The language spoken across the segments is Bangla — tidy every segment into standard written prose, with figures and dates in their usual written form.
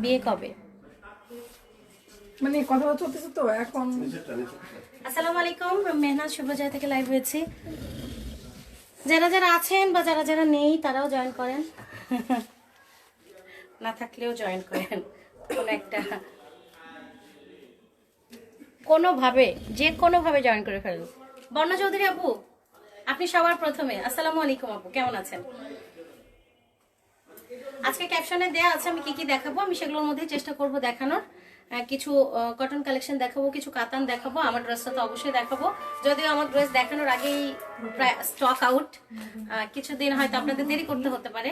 বিয়ে কবে? মানে কথা চলতেছে তো এখন। আসসালামু আলাইকুম, মেহনাজ শুভজয় থেকে লাইভ হয়েছি। যারা যারা আছেন বা যারা যারা নেই তারাও জয়েন করেন, না থাকলেও জয়েন করেন। কোনোভাবে যে কোনোভাবে জয়েন করে ফেলুন। বর্ণা চৌধুরী আপু, আপনি সবার প্রথমে। আসসালামু আলাইকুম আপু, কেমন আছেন? আজকে ক্যাপশনে দেয়া আছে আমি কি কি দেখাবো, আমি সেগুলোর মধ্যে চেষ্টা করব দেখানোর। কিছু কটন কালেকশন দেখাবো, কিছু কাতান দেখাবো, আমার ড্রেসটা তো অবশ্যই দেখাবো। যদিও আমার ড্রেস দেখানোর আগেই প্রায় স্টক আউট, কিছুদিন হয়তো আপনাদের দেরি করতে হতে পারে,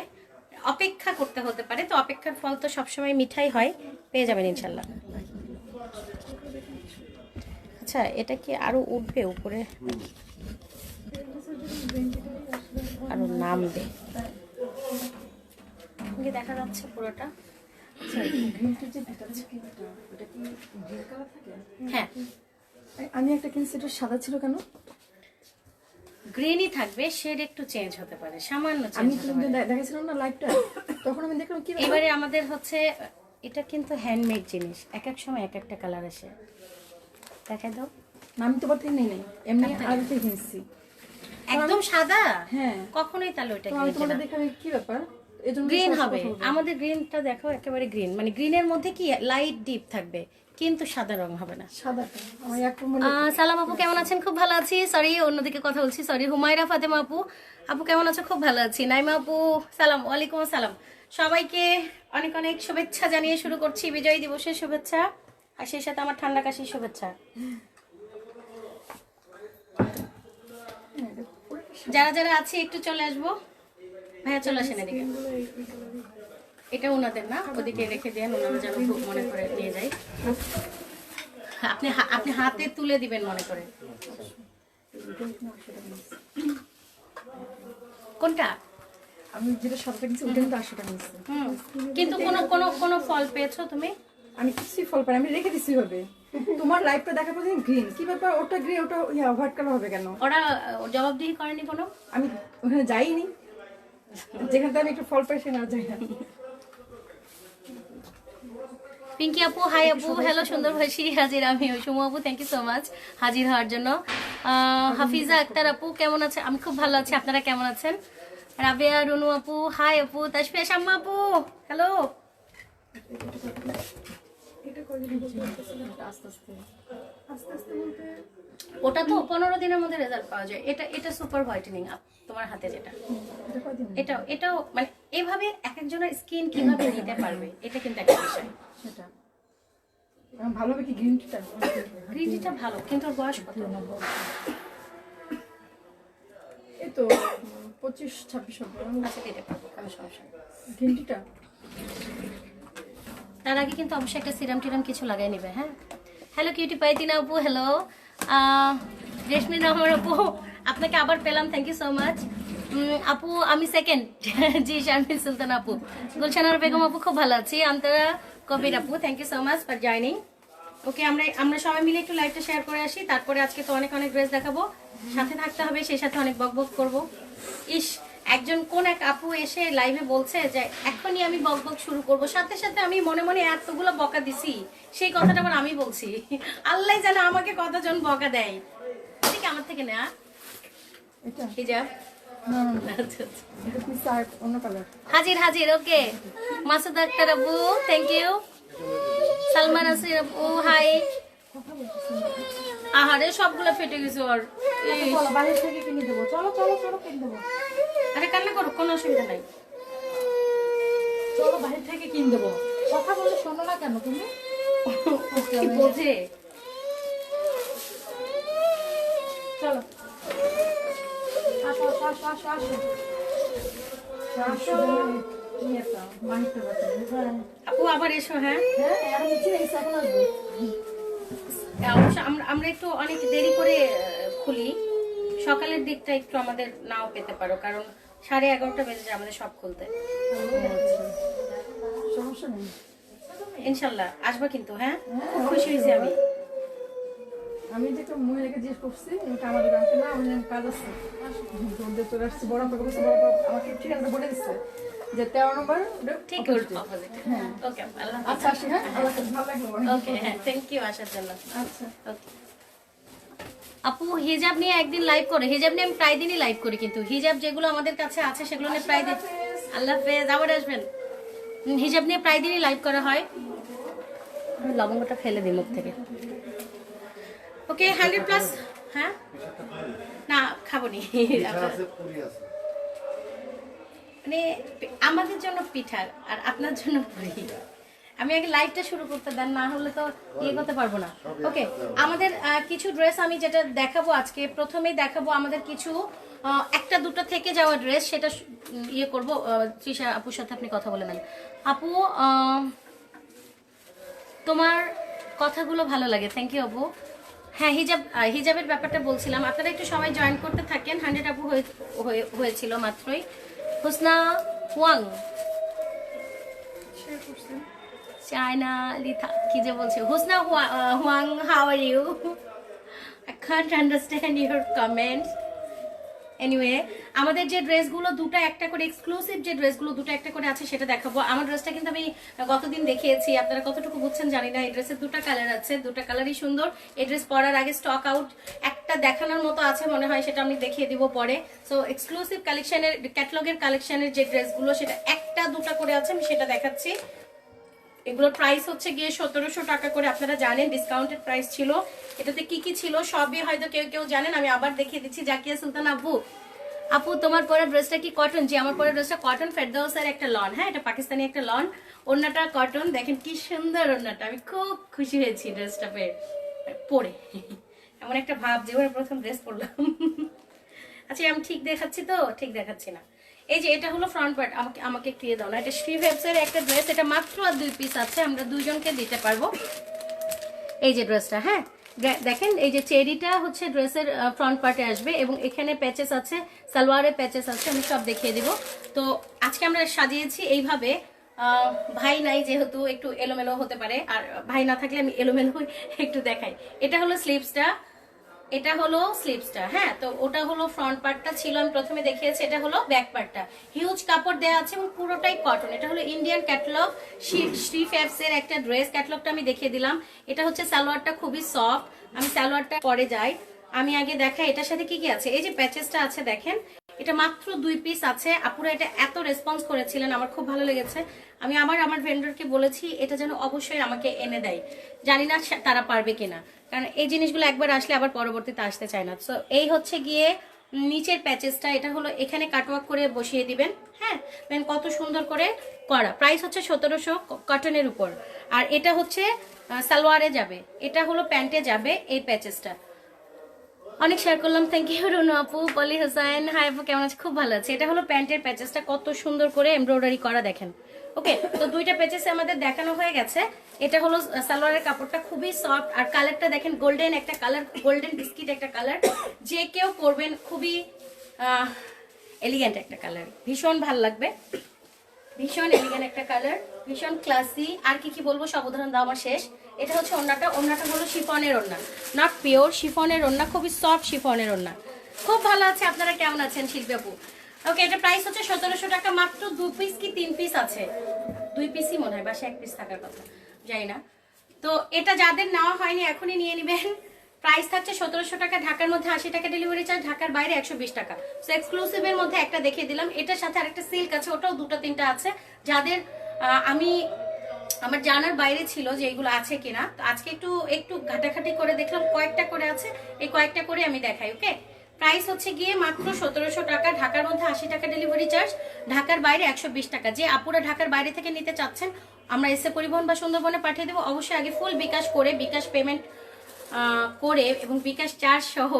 অপেক্ষা করতে হতে পারে। তো অপেক্ষার ফল তো সবসময় মিঠাই হয়, পেয়ে যাবেন ইনশাল্লাহ। আচ্ছা, এটা কি আরো উঠবে উপরে, আরো নামবে? দেখা যাচ্ছে পুরোটা? হ্যাঁ, আমি একটা কিনছি, এটা সাদা ছিল কেন? গ্রিনই থাকবে, শেড একটু চেঞ্জ হতে পারে, সামান্য চেঞ্জ আমি হতে পারে। দেখেছিলাম না লাইভটা, তখন আমি দেখলাম কি এবারে আমাদের হচ্ছে এটা কিন্তু হ্যান্ডমেড জিনিস, এক এক সময় এক একটা কালার আসে। দেখাই দাও। আমি তো বলতে নেই এমনি আরতে কিনছি একদম সাদা। হ্যাঁ, কখনোই তাহলে ওইটা আমি তোমাদের দেখে কি ব্যাপার, এজন্য গ্রিন হবে। আমাদের গ্রিনটা দেখো একেবারে গ্রিন, মানে গ্রিনের মধ্যে কি লাইট ডিপ থাকবে, কিন্তু সাদা রং হবে না। সাদাটা আমার একদম সালাম আপু, কেমন আছেন? খুব ভালো আছি। সরি, অন্যদিকে কথা বলছি, সরি। হুমায়রা ফাতেমা আপু, আপু কেমন আছো? খুব ভালো আছি। নাইমা আপু, সালাম। ওয়ালাইকুম আসসালাম। সবাইকে অনেক অনেক শুভেচ্ছা জানিয়ে শুরু করছি বিজয় দিবসের শুভেচ্ছা, আর সেই সাথে আমার ঠান্ডা কাশির শুভেচ্ছা। যারা যারা আছে একটু চলে আসবো। ভাইয়া চলে আসেন এদিকে। এটা ওনাদের না, ওদিকে রেখে দেন, ওনারা যেন খুব মনে করে নিয়ে যায়। আপনি আপনি হাতে তুলে দিবেন মনে করে। কোনটা? আমি যেটা সাদাটা কিনছি ওটা কিন্তু 80 টাকা নিচ্ছে। কিন্তু কোনো কোনো কোনো ফল পেয়েছো তুমি? আমি কিছুই ফল পাই, আমি রেখে দিছি হবে। তোমার লাইভটা দেখার পর গ্রিন, কি ব্যাপার? ওটা গ্রিন, ওটা হোয়াইট কালার হবে কেন? ওরা জবাবদিহি করেনি কোনো? আমি ওখানে যাইনি, যেখান থেকে আমি একটু ফল পাই সেখানে যাই না। পিঙ্কি আপু, হাই আপু, হ্যালো সুন্দর ভাষী, হাজির আমি। সুমু আপু, থ্যাংক ইউ সো মাচ হাজির হওয়ার জন্য। হাফিজা আক্তার আপু কেমন আছে? আমি খুব ভালো আছি, আপনারা কেমন আছেন? রাবেয়া রুনু আপু, হাই আপু। তাসফিয়া শাম্মা আপু, হ্যালো। ওটা তো 15 দিনের মধ্যে রেজাল্ট পাওয়া যায়। এটা এটা সুপার হোয়াইটেনিং আপ, তোমার হাতে যেটা, এটাও মানে এভাবে এক একজনের স্কিন কিভাবে নিতে পারবে, এটা কিন্তু একটা বিষয়। সেটা ভালো হবে কি গ্রিন টিটা? গ্রিন টিটা ভালো, কিন্তু ওর বয়স কত? এই তো 25-26 হবে। আচ্ছা, দিতে পারবো, কোনো সমস্যা নেই। গ্রিন টিটা তার আগে কিন্তু অবশ্যই একটা সিরাম টিরাম কিছু লাগাই নিবে। হ্যাঁ, হ্যালো কিউটি পাইতিনা আপু, হ্যালো। রেশমি রহমান আপু, আপনাকে আবার পেলাম, থ্যাংক ইউ সো মাচ। আপু আমি সেকেন্ড। জি শারমিন সুলতান আপু, গুলশানার বেগম আপু, খুব ভালো আছি। আন্তরা কবির আপু, thank you so much for joining. Okay, আমরা সবাই মিলে একটু লাইভটা শেয়ার করে আসি, তারপরে আজকে তো অনেক অনেক ড্রেস দেখাবো, সাথে থাকতে হবে, সেই সাথে অনেক বক বক করবো। ইস, একজন কোন এক আপু এসে লাইভে বলছে যে এখনই আমি বক বক শুরু করব, সাথে সাথে আমি মনে মনে এতগুলো বকা দিছি, সেই কথাটা আবার আমি বলছি। আল্লাহ জানে আমাকে কতজন বকা দেয়। ঠিক আমার থেকে না এটা হিজাব। আচ্ছা, এটা কি সার্ট অন্য কালার? হাজির হাজির। ওকে, মাসুদ আক্তার আপু, থ্যাংক ইউ। সালমান আসির আপু, হাই। আহারে সবগুলো ফেটে গেছে ওর। চলো বাইরে থেকে কিনে দেবো, চলো চলো চলো কিনে দেবো। আরে কান্না করো, কোনো অসুবিধা নাই, চলো বাইরে থেকে কিনে দেবো। কথা বলে শোনো না কেন তুমি? কি বোঝে? চলো আসো আসো আসো আসো আসো। আপু আবার এসো। হ্যাঁ, হ্যাঁ অবশ্য আমরা একটু অনেক দেরি করে খুলি, সকালের দিকটা একটু আমাদের নাও পেতে পারো, কারণ 11:30 বেজে যায় আমাদের সব খুলতে। সমস্যা নেই, ইনশাল্লাহ আসবা কিন্তু। হ্যাঁ, খুব খুশি হয়েছি আমি। আমি যে একটা মহিলাকে জিজ্ঞেস করছি, এটা আমাদের ব্যাংকে না, ওই কাজ আছে, চলে আসছে। বড় আপা বলছে, বড় আপা আমাকে ঠিকানাটা বলে দিচ্ছে। যে 13 নম্বর ঠিক অপোজিট। হ্যাঁ ওকে আল্লাহ আচ্ছা আসি হ্যাঁ আল্লাহ হাফেজ, ভালো লাগলো অনেক। ওকে হ্যাঁ থ্যাংক ইউ আসার জন্য। আচ্ছা ওকে আপু হিজাব নিয়ে একদিন লাইভ করে, হিজাব নিয়ে আমি প্রায় দিনই লাইভ করি, কিন্তু হিজাব যেগুলো আমাদের কাছে আছে সেগুলো নিয়ে প্রায় দিন। আল্লাহ হাফেজ, আবার আসবেন। হিজাব নিয়ে প্রায় দিনই লাইভ করা হয়। লবঙ্গটা ফেলে দিই মুখ থেকে। ওকে 100+। হ্যাঁ না খাবো নি, মানে আমাদের জন্য পিঠার আর আপনার জন্য পুরি। আমি আগে লাইভটা শুরু করতে দেন, না হলে তো ইয়ে করতে পারবো না। ওকে আমাদের কিছু ড্রেস আমি যেটা দেখাবো আজকে, প্রথমেই দেখাবো আমাদের কিছু একটা দুটো থেকে যাওয়া ড্রেস, সেটা ইয়ে করবো। তৃষা আপুর সাথে আপনি কথা বলে নেন। আপু তোমার কথাগুলো ভালো লাগে, থ্যাংক ইউ আপু। হ্যাঁ হিজাবের ব্যাপারটা বলছিলাম, আপনারা একটু সবাই জয়েন করতে থাকেন। 100 আপু হয়েছিল মাত্রই। হুসনা ওয়াং চায়না লিথা কি যে বলছে, Husna Huang how are you, I can't understand your comment. Anyway আমাদের যে ড্রেসগুলো দুটো একটা করে, এক্সক্লুসিভ যে ড্রেসগুলো দুটো একটা করে আছে সেটা দেখাবো। আমার ড্রেসটা কিন্তু আমি গতদিন দেখিয়েছি, আপনারা কতটুকু বুঝছেন জানি না। এই ড্রেসের দুটো কালার আছে, দুটো কালারই সুন্দর। এই ড্রেস পরার আগে স্টক আউট একটা দেখানোর মতো আছে মনে হয়, সেটা আমি দেখিয়ে দিব পরে। সো এক্সক্লুসিভ কালেকশনের, ক্যাটালগের কালেকশনের যে ড্রেসগুলো সেটা একটা দুটো করে আছে, আমি সেটা দেখাচ্ছি। এগুলোর প্রাইস হচ্ছে গিয়ে 1700 টাকা করে, আপনারা জানেন ডিসকাউন্টেড প্রাইস ছিল। এটাতে কি কি ছিল সবই হয়তো কেউ কেউ জানেন, আমি আবার দেখিয়ে দিচ্ছি। জাকিয়া সুলতান আপু তোমার পরা ড্রেসটা কি কটন? জি আমার পরা ড্রেসটা কটন, ফেরদৌসের একটা লন। হ্যাঁ এটা পাকিস্তানি একটা লন, ওড়নাটা কটন। দেখেন কি সুন্দর ওড়নাটা, আমি খুব খুশি হয়েছি ড্রেসটা পরে। এমন একটা ভাব যে প্রথম ড্রেস পরলাম। আচ্ছা আমি ঠিক দেখাচ্ছি তো? ঠিক দেখাচ্ছি না। এই যে এটা হলো ফ্রন্ট পার্ট, আমাকে একটু দাও না। এটা শ্রী ভেবসের একটা ড্রেস, এটা মাত্র আর 2 পিস আছে, আমরা দুজনকে দিতে পারবো। এই যে ড্রেসটা, হ্যাঁ দেখেন এই যে চেরিটা হচ্ছে ড্রেসের ফ্রন্ট পার্টে আসবে, এবং এখানে প্যাচেস আছে, সালোয়ারের প্যাচেস আছে, আমি সব দেখিয়ে দিব। তো আজকে আমরা সাজিয়েছি এইভাবে। ভাই নাই যেহেতু একটু এলোমেলো হতে পারে, আর ভাই না থাকলে আমি এলোমেলো একটু দেখাই। এটা হলো স্লিভসটা, এটা হলো স্লিভসটা। হ্যাঁ তো ওটা হলো ফ্রন্ট পার্টটা ছিল, আমি প্রথমে দেখিয়েছি। এটা হলো ব্যাক পার্টটা, হিউজ কাপড় দেওয়া আছে এবং পুরোটাই কটন। এটা হলো ইন্ডিয়ান ক্যাটালগ, শ্রী ফ্যাবসের একটা ড্রেস। ক্যাটালগটা আমি দেখিয়ে দিলাম। এটা হচ্ছে সালোয়ারটা খুবই সফট, আমি সালোয়ারটা পরে যাই। আমি আগে দেখাই এটার সাথে কি কি আছে। এই যে প্যাচেসটা আছে দেখেন, এটা মাত্র 2 পিস আছে। আপুরা এটা এত রেসপন্স করেছিলেন, আমার খুব ভালো লেগেছে। আমি আমার ভেন্ডরকে বলেছি এটা যেন অবশ্যই আমাকে এনে দেয়, জানি না তারা পারবে কিনা, কারণ এই জিনিসগুলো একবার আসলে আবার পরবর্তীতে আসতে চায় না। সো এই হচ্ছে গিয়ে নিচের প্যাচেসটা, এটা হলো এখানে কাটওয়ার্ক করে বসিয়ে দিবেন। হ্যাঁ দেন কত সুন্দর করে করা। প্রাইস হচ্ছে 1700 কটনের উপর। আর এটা হচ্ছে সালোয়ারে যাবে, এটা হলো প্যান্টে যাবে এই প্যাচেসটা। অনেক শেয়ার করলাম, থ্যাংক ইউ রুনু আপু। পলি হোসেন হাই আপু কেমন আছে? খুব ভালো আছে। এটা হলো প্যান্টের প্যাচেসটা, কত সুন্দর করে এমব্রয়ডারি করা দেখেন। ওকে তো দুইটা প্যাচেস আমাদের দেখানো হয়ে গেছে। এটা হলো সালোয়ারের কাপড়টা, খুবই সফট। আর কালারটা দেখেন, গোল্ডেন একটা কালার, গোল্ডেন বিস্কিট একটা কালার। যে কেউ পরবেন, খুবই এলিগেন্ট একটা কালার, ভীষণ ভাল লাগবে। ভীষণ এলিগেন্ট একটা কালার, ভীষণ ক্লাসি। আর কি কি বলবো, সব উদাহরণ দাও আমার শেষ। এটা হচ্ছে ওড়নাটা, ওড়নাটা হলো শিফনের ওড়না, নট পিওর শিফনের ওড়না, খুবই সফট শিফনের ওড়না। খুব ভালো আছে। আপনারা কেমন আছেন শিল্পী আপু? ওকে এটা প্রাইস হচ্ছে 1700 টাকা, মাত্র 2 পিস কি 3 পিস আছে, 2 পিসই মনে হয়, বাসে 1 পিস থাকার কথা, যাই না। তো এটা যাদের নেওয়া হয়নি এখনই নিয়ে নেবেন। প্রাইস থাকছে 1700 টাকা, ঢাকার মধ্যে 80 টাকা ডেলিভারি চার্জ, ঢাকার বাইরে 120 টাকা। সো এক্সক্লুসিভের মধ্যে একটা দেখিয়ে দিলাম। এটার সাথে আরেকটা সিল্ক আছে, ওটাও 2-3টা আছে। যাদের আমার জানার বাইরে ছিল যে এইগুলো আছে কিনা, তো আজকে একটু ঘাটাঘাটি করে দেখলাম, কয়েকটা করে আছে। এই কয়েকটা করে আমি দেখাই। ওকে প্রাইস হচ্ছে গিয়ে মাত্র 1700 টাকা, ঢাকার মধ্যে 80 টাকা ডেলিভারি চার্জ, ঢাকার বাইরে 120 টাকা। যে আপুরা ঢাকার বাইরে থেকে নিতে চাচ্ছেন, আমরা এসে পরিবহন বা সুন্দরবনে পাঠিয়ে দেবো। অবশ্যই আগে ফুল বিকাশ করে, বিকাশ পেমেন্ট করে এবং বিকাশ চার্জ সহ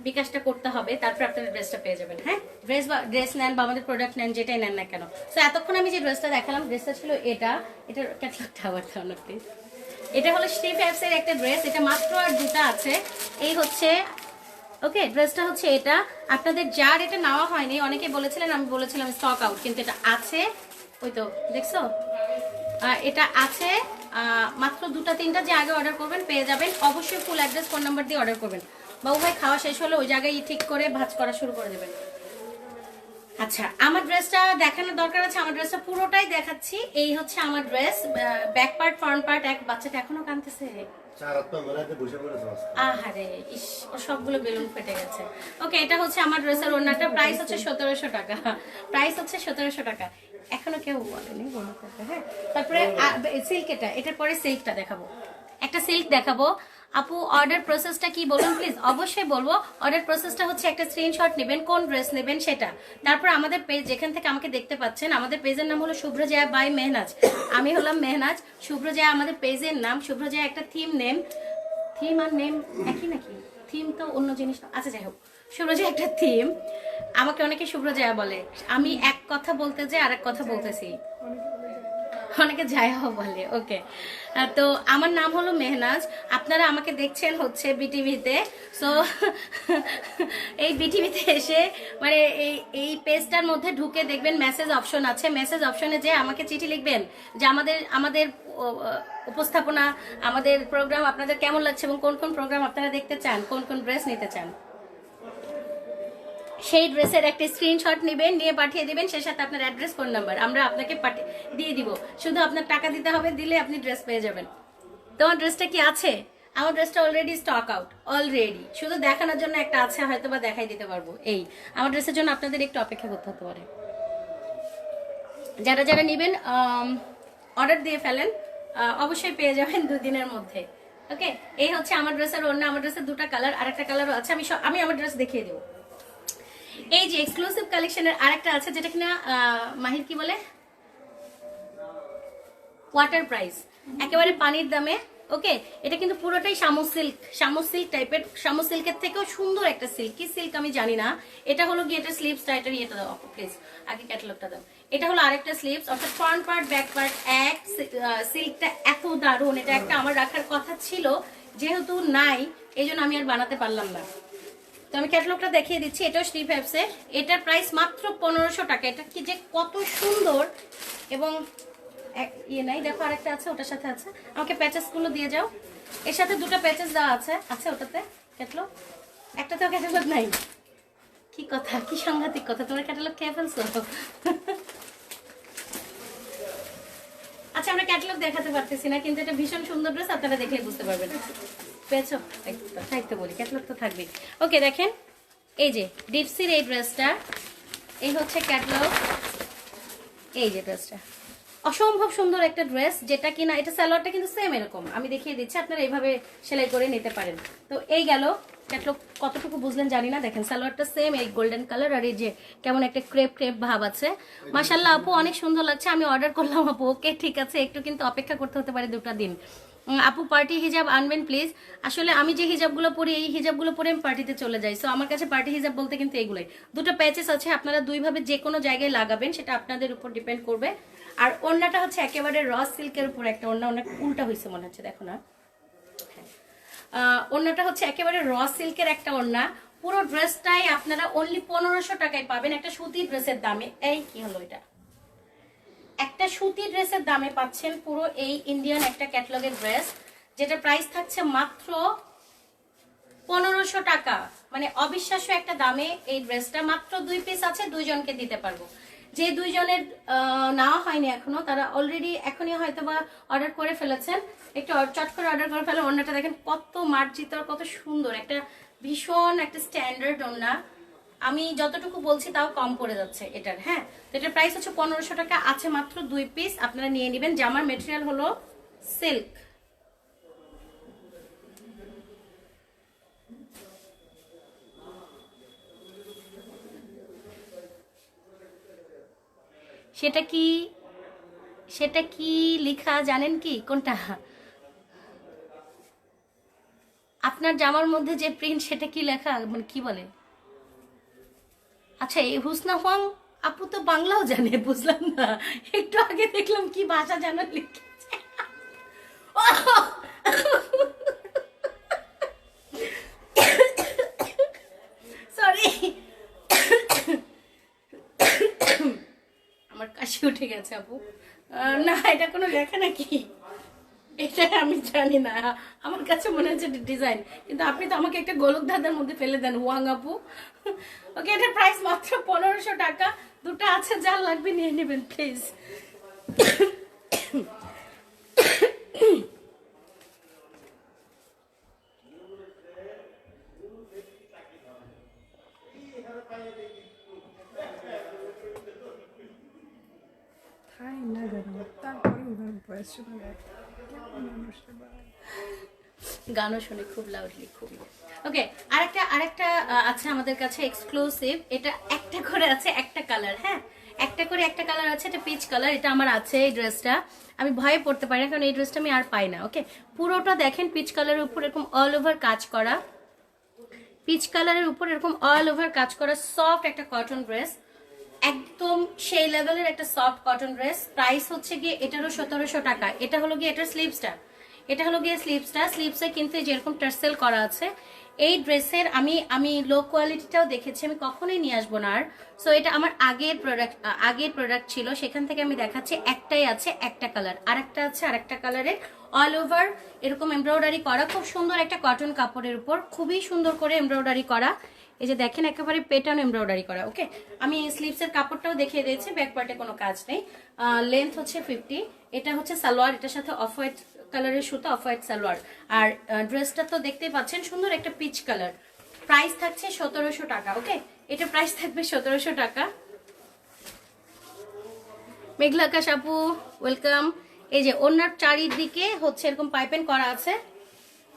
বিকাশটা করতে হবে, তারপর আপনারা ড্রেসটা পেয়ে যাবেন। হ্যাঁ ড্রেস নেন বা আমাদের প্রোডাক্ট নেন, যেটাই নেন না কেন। সো এতক্ষণ আমি যে ড্রেসটা দেখালাম, ড্রেসটা ছিল এটার ক্যাটালগটা আবার দাও না প্লিজ। এটা হলো শ্রী ফ্যাবসের একটা ড্রেস, এটা মাত্র আর 2টা আছে। এই হচ্ছে ওকে ড্রেসটা হচ্ছে এটা। আপনাদের যার এটা নেওয়া হয়নি, অনেকে বলেছিলেন, আমি বলেছিলাম স্টক আউট, কিন্তু এটা আছে। ওই তো দেখছো, এটা আছে। মাত্র 2-3টা যে আগে অর্ডার করবেন পেয়ে যাবেন। অবশ্যই ফুল অ্যাড্রেস ফোন নাম্বার দিয়ে অর্ডার করবেন। বাবু ভাই খাওয়া শেষ হলে ওই জায়গায় ঠিক করে ভাজ করা শুরু করে দেবেন। আচ্ছা, আমার ড্রেসটা দেখানোর দরকার আছে, আমার ড্রেসটা পুরোটাই দেখাচ্ছি। এই হচ্ছে আমার dress, back part front part. এক বাচ্চাটা এখনো কাঁদতেছে। আহারে ইস, ওর সবগুলো বেলুন ফেটে গেছে। ওকে, এটা হচ্ছে আমার ড্রেসের ওড়নাটা, প্রাইস হচ্ছে 1700 টাকা। প্রাইস হচ্ছে 1700 টাকা। এখনো কেউ বলেনি বলো কথা, হ্যাঁ। তারপরে সিল্ক, এটার পরে সিল্কটা দেখাবো, একটা সিল্ক দেখাবো। আপু অর্ডার প্রসেসটা কি বলুন প্লিজ। অবশ্যই বলবো। অর্ডার প্রসেসটা হচ্ছে একটা স্ক্রিনশট নেবেন, কোন ড্রেস নেবেন সেটা। তারপর আমাদের পেজ, যেখান থেকে আমাকে দেখতে পাচ্ছেন, আমাদের পেজের নাম হলো শুভ্র জয়া বাই মেহনাজ। আমি হলাম মেহনাজ, শুভ্র জয়া আমাদের পেজের নাম। শুভ্র জয়া একটা থিম নেম, থিম আর নেম একই নাকি? থিম তো অন্য জিনিস। আচ্ছা যাই হোক, শুভ্র জয়া একটা থিম। আমাকে অনেকে শুভ্র জয়া বলে, আমি এক কথা বলতে যে আরেক কথা বলতেছি, অনেকে জায়াও বলে। ওকে, তো আমার নাম হলো মেহনাজ। আপনারা আমাকে দেখছেন হচ্ছে বিটিভিতে। সো এই বিটিভিতে এসে মানে এই পেজটার মধ্যে ঢুকে দেখবেন মেসেজ অপশন আছে। মেসেজ অপশনে যে আমাকে চিঠি লিখবেন যে আমাদের উপস্থাপনা, আমাদের প্রোগ্রাম আপনাদের কেমন লাগছে এবং কোন কোন প্রোগ্রাম আপনারা দেখতে চান, কোন কোন ড্রেস নিতে চান। সেই ড্রেসের একটা স্ক্রিনশট নেবেন, নিয়ে পাঠিয়ে দিবেন, সেই সাথে আপনার অ্যাড্রেস, ফোন নাম্বার আমরা আপনাকে দিয়ে দিব। শুধু আপনার টাকা দিতে হবে, দিলে আপনি ড্রেস পেয়ে যাবেন। তোমার ড্রেসটা কি আছে? আমার ড্রেসটা অলরেডি স্টক আউট, অলরেডি। শুধু দেখানোর জন্য একটা আছে, হয়তো বা দেখাই দিতে পারবো। এই আমার ড্রেসের জন্য আপনাদের একটু অপেক্ষা করতে হতে পারে। যারা যারা নেবেন অর্ডার দিয়ে ফেলেন, অবশ্যই পেয়ে যাবেন 2 দিনের মধ্যে। ওকে, এই হচ্ছে আমার ড্রেসের ওড়না। আমার ড্রেসের 2টা কালার, আরেকটা কালারও আছে। আমি আমার ড্রেস দেখিয়ে দেবো। এই যে এক্সক্লুসিভ কালেকশনের আরেকটা আছে, যেটা কিনা মাহির কি বলে, ওয়াটার প্রাইস, একেবারে পানির দামে। ওকে, এটা কিন্তু পুরোটাই শামু সিল্ক টাইপের। শামু সিল্কের থেকেও সুন্দর একটা সিল্ক। কি সিল্ক আমি জানি না। এটা হলো গিয়ে এটা স্লিভসটা, এটা ইয়েটা দাও প্লিজ, আগে ক্যাটালগটা দাও। এটা হলো আরেকটা স্লিভস, অর্থাৎ ফ্রন্ট পার্ট ব্যাক পার্ট এক। সিল্কটা এত দারুণ, এটা একটা আমার রাখার কথা ছিল, যেহেতু নাই এই জন্য আমি আর বানাতে পারলাম না। তো আমি ক্যাটালগটা দেখিয়ে দিচ্ছি। এটাও শ্রী ফ্যাবসের, এটার প্রাইস মাত্র 1500 টাকা। এটা কি যে কত সুন্দর, এবং ইয়ে নাই, দেখো আরেকটা আছে, ওটার সাথে আছে। আমাকে প্যাচেস গুলো দিয়ে যাও। এর সাথে 2টা প্যাচেস দেওয়া আছে ওটাতে ক্যাটালগ, একটাতেও ক্যাটালগ নাই। কি কথা, কি সাংঘাতিক কথা, তোমরা ক্যাটালগ খেয়ে ফেলছো। আচ্ছা, আমরা ক্যাটালগ দেখাতে পারতেছি না, কিন্তু এটা ভীষণ সুন্দর ড্রেস, আপনারা দেখলে বুঝতে পারবেন। পেয়েছো? তাই তো বলি, ক্যাটালগ তো থাকবে। ওকে, দেখেন এই যে ডিপসির এই ড্রেসটা, এই হচ্ছে ক্যাটালগ। এই যে ড্রেসটা অসম্ভব সুন্দর একটা ড্রেস, যেটা কিনা এটা সালোয়ারটা কিন্তু সেম এরকম, আমি দেখিয়ে দিচ্ছি, আপনারা এইভাবে সেলাই করে নিতে পারেন। তো এই গেল ক্যাটালগ, কতটুকু বুঝলেন জানি না। দেখেন সালোয়ারটা সেম, এই গোল্ডেন কালার, আর এই যে কেমন একটা ক্রেপ ভাব আছে। মাশাআল্লাহ আপু, অনেক সুন্দর লাগছে। আমি অর্ডার করলাম আপু। ওকে, ঠিক আছে, একটু কিন্তু অপেক্ষা করতে হতে পারে 2টা দিন। আপু পার্টি হিজাব আনবেন প্লিজ। আসলে আমি যে হিজাবগুলো পরি, এই হিজাবগুলো পরে আমি পার্টিতে চলে যাই। সো আমার কাছে পার্টি হিজাব বলতে কিন্তু এগুলোই। 2টা প্যাচেস আছে, আপনারা 2 ভাবে যে কোনো জায়গায় লাগাবেন, সেটা আপনাদের উপর ডিপেন্ড করবে। আর ওড়নাটা হচ্ছে একেবারে র সিল্কের উপর একটা ওড়না, অনেক উল্টা হয়েছে মনে হচ্ছে, দেখো না। ওড়নাটা হচ্ছে একেবারে র সিল্কের একটা ওড়না। পুরো ড্রেসটাই আপনারা অনলি 1500 টাকায় পাবেন, একটা সুতি ড্রেসের দামে। এই কি হলো, এটা একটা সুতি ড্রেসের দামে পাচ্ছেন পুরো এই ইন্ডিয়ান একটা ক্যাটালগের ড্রেস, যেটা প্রাইস থাকছে মাত্র 1500 টাকা। মানে অবিশ্বাস্য একটা দামে এই ড্রেসটা। মাত্র 2 পিস আছে, 2 জনকে দিতে পারবো। যে 2 জনের নেওয়া হয়নি এখনো, তারা অলরেডি এখনই হয়তো বা অর্ডার করে ফেলেছেন। একটু চট করে অর্ডার করে ফেলে। ওড়নাটা দেখেন কত মার্জিত, কত সুন্দর, একটা ভীষণ একটা স্ট্যান্ডার্ড ওড়না। আমি যতটুকু বলছি তাও কম পড়ে যাচ্ছে এটার। হ্যাঁ, তো এটার প্রাইস হচ্ছে 1500 টাকা, আছে মাত্র 2 পিস, আপনারা নিয়ে নেবেন। জামার মেটেরিয়াল হলো সিল্ক। সেটা কি লেখা জানেন কি, কোনটা? আপনার জামার মধ্যে যে প্রিন্ট, সেটা কি লেখা, মানে কি বলে? আচ্ছা, এই হুসনা হোয়াং আপু তো বাংলাও জানে, বুঝলাম না। একটু আগে দেখলাম কি ভাষা জানো লিখেছে। সরি, আমার কাশি উঠে গেছে আপু। না, এটা কোনো লেখা নাকি? এটা আমি জানি না, আমার কাছে মনে হচ্ছে ডিজাইন, কিন্তু আপনি তো আমাকে একটা গোলক ধাঁধার মধ্যে ফেলে দেন হুয়াং আপু। ওকে, এটার প্রাইস মাত্র 1500 টাকা। দুটো আছে, যার লাগবে নিয়ে নেবেন প্লিজ। তাই না জানো, তারপরে ওনার বয়স শোনা যায় কেমন মানুষটা বাড়ায়। গানও শুনে খুব লাউডলি, খুবই। ওকে, আরেকটা আছে আমাদের কাছে এক্সক্লুসিভ। এটা একটা করে আছে, একটা কালার, হ্যাঁ একটা করে একটা কালার আছে। এটা পিচ কালার, এটা আমার আছে। এই ড্রেসটা আমি ভয়ে পড়তে পারি না, কারণ এই ড্রেসটা আমি আর পাই না। ওকে, পুরোটা দেখেন পিচ কালারের উপর এরকম অল ওভার কাজ করা, পিচ কালারের উপর এরকম অল ওভার কাজ করা সফট একটা কটন ড্রেস, একদম সেই লেভেলের একটা সফট কটন ড্রেস। প্রাইস হচ্ছে গিয়ে এটারও 1700 টাকা। এটা হলো গিয়ে এটার স্লিভসটা, এটা হলো গিয়ে স্লিভসে কিন্তু যেরকম টার্সেল করা আছে। এই ড্রেসের আমি লো কোয়ালিটিটাও দেখেছি, আমি কখনোই নিয়ে আসবো না আর। সো এটা আমার আগের প্রোডাক্ট ছিল, সেখান থেকে আমি দেখাচ্ছি। একটাই আছে একটা কালার, আরেকটা আছে আরেকটা কালারের, অল ওভার এরকম এমব্রয়ডারি করা, খুব সুন্দর একটা কটন কাপড়ের উপর খুবই সুন্দর করে এমব্রয়ডারি করা। এই যে দেখেন একেবারে প্যাটার্ন এমব্রয়ডারি করা। ওকে, আমি স্লিভসের কাপড়টাও দেখিয়ে দিয়েছি, ব্যাক পার্টে কোনো কাজ নেই। লেন্থ হচ্ছে 50। এটা হচ্ছে সালোয়ার, এটার সাথে অফ হোয়াইট কালারের সুতো, অফ হোয়াইট সালোয়ার। আর ড্রেসটা তো দেখতেই পাচ্ছেন, সুন্দর একটা পিচ কালার। প্রাইস থাকছে 1700 টাকা। ওকে, এটা প্রাইস থাকবে 1700 টাকা। মেঘলা আকাশ আপু ওয়েলকাম। এই যে ওনার চারিদিকে হচ্ছে এরকম পাইপেন করা আছে,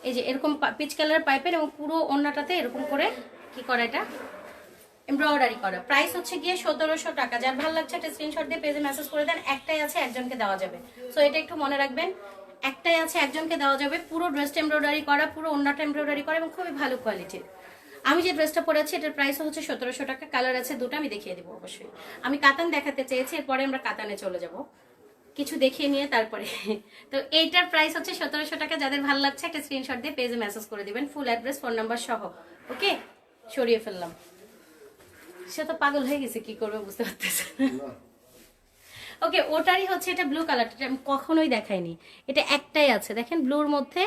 এই যে এরকম পিচ কালারের পাইপেন, এবং পুরো ওন্নাটাতে এরকম করে কি করা, এটা এমব্রয়ডারি করা। প্রাইস হচ্ছে গিয়ে 1700 টাকা। যার ভালো লাগছে একটা স্ক্রিনশট দিয়ে পেজে মেসেজ করে দেন। একটাই আছে, একজনকে দেওয়া যাবে। সো এটা একটু মনে রাখবেন, একটাই আছে, একজনকে দেওয়া যাবে। পুরো ড্রেসটা এমব্রয়ডারি করা, পুরো ওন্নাটা এমব্রয়ডারি করা, এবং খুবই ভালো কোয়ালিটির। আমি যে ড্রেসটা পরেছি এটার প্রাইস হচ্ছে 1700 টাকা। কালার আছে দুটো, আমি দেখিয়ে দিব অবশ্যই। আমি কাতান দেখাতে চেয়েছি, এরপরে আমরা কাতানে চলে যাব কিছু দেখিয়ে নিয়ে তারপরে। তো এইটার প্রাইস হচ্ছে 1700 টাকা। যাদের ভালো লাগছে একটা স্ক্রিনশট দিয়ে পেজে মেসেজ করে দিবেন, ফুল অ্যাড্রেস, ফোন নাম্বার সহ। ওকে, সরিয়ে ফেললাম, সে তো পাগল হয়ে গেছে, কি করবে বুঝতে পারতেছে। ওকে, ওটারই হচ্ছে এটা ব্লু কালারটা, আমি কখনোই দেখাইনি। এটা একটাই আছে, দেখেন ব্লুর মধ্যে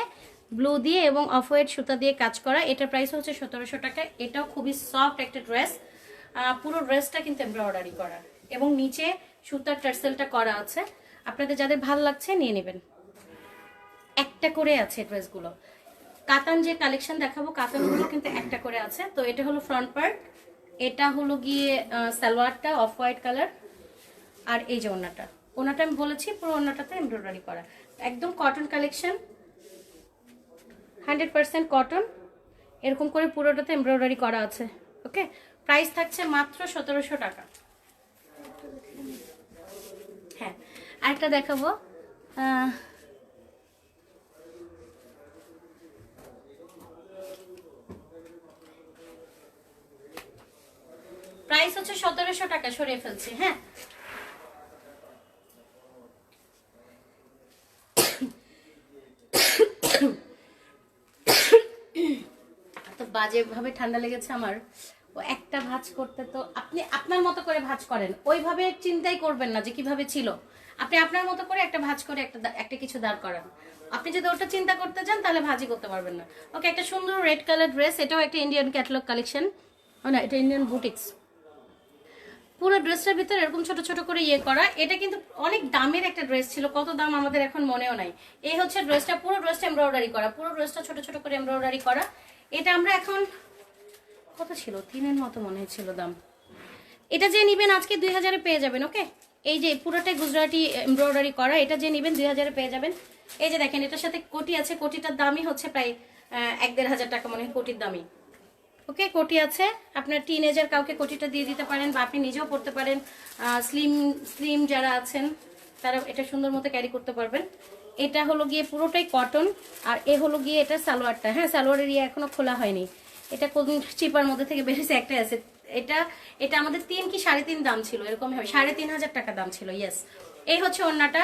ব্লু দিয়ে এবং অফ হোয়াইট সুতা দিয়ে কাজ করা। এটার প্রাইস হচ্ছে 1700 টাকা। এটাও খুবই সফট একটা ড্রেস, পুরো ড্রেসটা কিন্তু এমব্রয়ডারি করা, এবং নিচে সুতার টার্সেলটা করা আছে। আপনাদের যাদের ভালো লাগছে নিয়ে নেবেন। একটা করে আছে ড্রেসগুলো। কাতান যে কালেকশন দেখাবো, কাতানগুলো কিন্তু একটা করে আছে। তো এটা হলো ফ্রন্ট পার্ট, এটা হলো গিয়ে সালোয়ারটা অফ হোয়াইট কালার, আর এই যে ওড়নাটা আমি বলেছি পুরো ওড়নাটাতে এমব্রয়ডারি করা, একদম কটন কালেকশন, 100% কটন। এরকম করে পুরোটাতে এমব্রয়ডারি করা আছে। ওকে, প্রাইস থাকছে মাত্র 1700 টাকা। হ্যাঁ, আরেকটা দেখাবো। প্রাইস হচ্ছে 1700 টাকা, সরিয়ে ফেলছি। হ্যাঁ, তো বাজে ভাবে ঠান্ডা লেগেছে আমার। ও একটা ভাঁজ করতে, তো আপনি আপনার মতো করে ভাঁজ করেন, ওইভাবে চিন্তাই করবেন না যে কিভাবে ছিল। আপনি আপনার মতো করে একটা ভাঁজ করে একটা কিছু দাঁড় করান। আপনি যদি ওটা চিন্তা করতে যান তাহলে ভাঁজই করতে পারবেন না। ওকে, একটা সুন্দর রেড কালার ড্রেস, এটাও একটা ইন্ডিয়ান ক্যাটালগ কালেকশন, না এটা ইন্ডিয়ান বুটিক্স। পুরো ড্রেসটার ভিতরে এরকম ছোট ছোট করে ইয়ে করা। এটা কিন্তু অনেক দামের একটা ড্রেস ছিল, কত দাম আমাদের এখন মনেও নাই। এই হচ্ছে ড্রেসটা, পুরো ড্রেসটা এমব্রয়ডারি করা, পুরো ড্রেসটা ছোট ছোট করে এমব্রয়ডারি করা। এটা আমরা এখন কত ছিল, 3-এর মতো মনে হচ্ছিল দাম। এটা যে নিবেন আজকে 2000-এ পেয়ে যাবেন। ওকে, এই যে পুরোটাই গুজরাটি এমব্রয়ডারি করা, এটা যে নিবেন 2000-এ পেয়ে যাবেন। এই যে দেখেন এটার সাথে কোটি আছে, কোটিটার দামই হচ্ছে প্রায় 1-1500 টাকা মনে হয় কোটির দামই। ওকে, কোটি আছে, আপনার টিনেজার কাউকে কোটিটা দিয়ে দিতে পারেন, বা আপনি নিজেও পড়তে পারেন। স্লিম যারা আছেন তারা এটা সুন্দর মতো ক্যারি করতে পারবেন। এটা হলো গিয়ে পুরোটাই কটন, আর এ হলো গিয়ে এটা সালোয়ারটা। হ্যাঁ, সালোয়ারের ইয়ে এখনো খোলা হয়নি, এটা কোন চিপার মধ্যে থেকে বেরিয়েছে, একটাই আছে। এটা আমাদের 3 কি 3.5 দাম ছিল, এরকম হবে 3500 টাকা দাম ছিল। ইয়েস, এই হচ্ছে ওড়নাটা,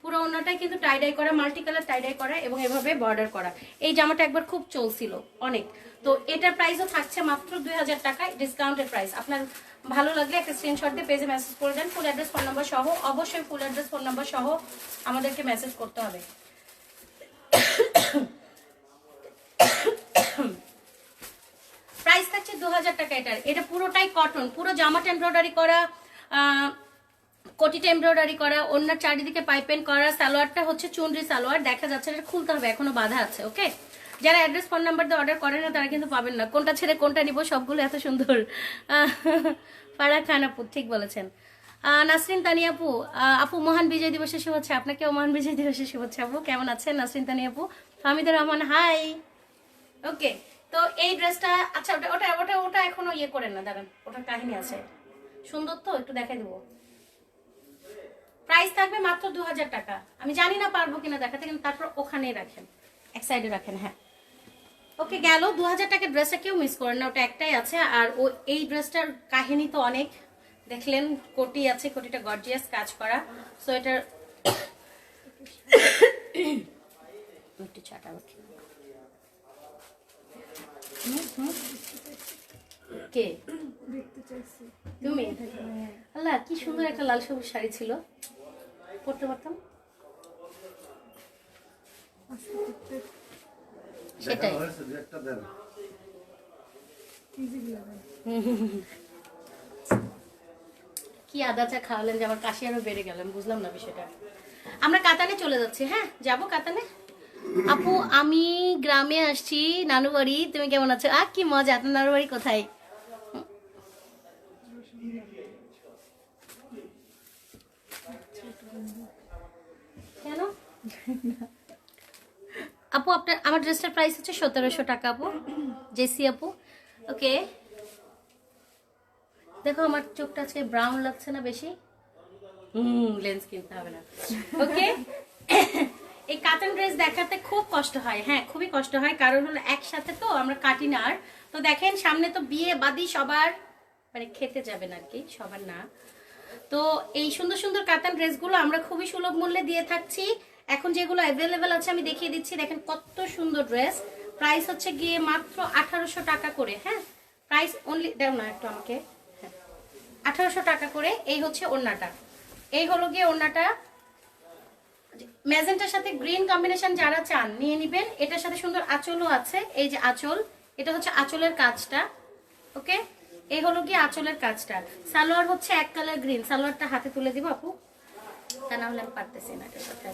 পুরো ওড়নাটাই কিন্তু টাইডাই করা, মাল্টি কালার টাইডাই করা, এবং এভাবে বর্ডার করা। এই জামাটা একবার খুব চলছিল অনেক। তো এটার প্রাইসও থাকছে মাত্র 2000 টাকা, ডিসকাউন্টের প্রাইস। আপনার ভালো লাগলে একটা স্ক্রিনশট দিয়ে পেজে মেসেজ করে দেন, ফুল অ্যাড্রেস ফোন নাম্বার সহ। অবশ্যই ফুল অ্যাড্রেস ফোন নাম্বার সহ আমাদেরকে মেসেজ করতে হবে। প্রাইস থাকছে 2000 টাকা এটার। এটা পুরোটাই কটন, পুরো জামাটা এমব্রয়ডারি করা, কোটিটা এমব্রয়ডারি করা, ওনার চারিদিকে পাইপেন করা। সালোয়ারটা হচ্ছে চুনরি সালোয়ার, দেখা যাচ্ছে এটা খুলতে হবে, এখনো বাধা আছে। ওকে, যারা অ্যাড্রেস ফোন নাম্বার দিয়ে অর্ডার করেন না তারা কিন্তু পাবেন না। কোনটা ছেড়ে কোনটা নিব, সবগুলো এত সুন্দর। ফারা খান আপু ঠিক বলেছেন। নাসরিন তানিয়া আপু, আপু মহান বিজয় দিবসের শুভেচ্ছা। আপনাকেও মহান বিজয় দিবসের শুভেচ্ছা আপু। কেমন আছেন নাসরিন তানিয়া আপু? হামিদুর রহমান হাই। ওকে, তো এই ড্রেসটা, আচ্ছা ওটা ওটা ওটা ওটা এখনো ইয়ে করেন না, দাঁড়ান, ওটার কাহিনী আছে, সুন্দর তো, একটু দেখাই দেবো। প্রাইস থাকবে মাত্র 2000 টাকা। আমি জানি না পারবো কিনা দেখাতে, কিন্তু তারপর ওখানেই রাখেন, এক সাইডে রাখেন। হ্যাঁ, ওকে, গেল 2000 টাকার ড্রেসটা কেউ মিস করেন না, ওটা একটাই আছে। আর ও এই ড্রেসটার কাহিনী তো অনেক, দেখলেন কোটি আছে, কোটিটা গর্জিয়াস কাজ করা। সো এটার একটু চাটা কে তুমি? আল্লাহ, কি সুন্দর একটা লাল সবুজ শাড়ি ছিল, পরতে পারতাম। সেটাই, কি আদা চা খাওয়ালেন যে আমার কাশি আরো বেড়ে গেল, বুঝলাম না বিষয়টা। আমরা কাতানে চলে যাচ্ছি। হ্যাঁ, যাবো কাতানে। আপু আমি গ্রামে আসছি, নানু বাড়ি। তুমি কেমন আছো? কি মজা, আপনার নানু বাড়ি কোথায়? কেন আপু? আপনার আমার ড্রেসটার প্রাইস হচ্ছে 1700 টাকা আপু, জেসি আপু। ওকে, দেখো আমার চোখটা আজকে ব্রাউন লাগছে না বেশি? লেন্স কিনতে হবে না। ওকে, এই কাতান ড্রেস দেখাতে খুব কষ্ট হয়। হ্যাঁ, খুবই কষ্ট হয়, কারণ হলো একসাথে তো আমরা কাটি না। আর তো দেখেন সামনে তো বিয়ে বাদি সবার, মানে খেতে যাবেন আর কি, সবার না। তো এই সুন্দর সুন্দর কাতান ড্রেসগুলো আমরা খুবই সুলভ মূল্যে দিয়ে থাকছি। এখন যেগুলো অ্যাভেলেবেল আছে আমি দেখিয়ে দিচ্ছি। দেখেন কত সুন্দর ড্রেস। প্রাইস হচ্ছে গিয়ে মাত্র 1800 টাকা করে। হ্যাঁ, প্রাইস অনলি, দেও না একটু আমাকে। 1800 টাকা করে। এই হচ্ছে ওড়নাটা, এই হলো গিয়ে ওড়নাটা। ম্যাজেন্টার সাথে গ্রিন কম্বিনেশন যারা চান নিয়ে নিবেন। এটার সাথে সুন্দর আঁচলও আছে, এই যে আঁচল, এটা হচ্ছে আঁচলের কাজটা। ওকে, এই হলো গিয়ে আঁচলের কাজটা। সালোয়ার হচ্ছে এক কালার গ্রিন। সালোয়ারটা হাতে তুলে দিব আপু, তা না হলে আমি পারতেছি না এটার সাথে।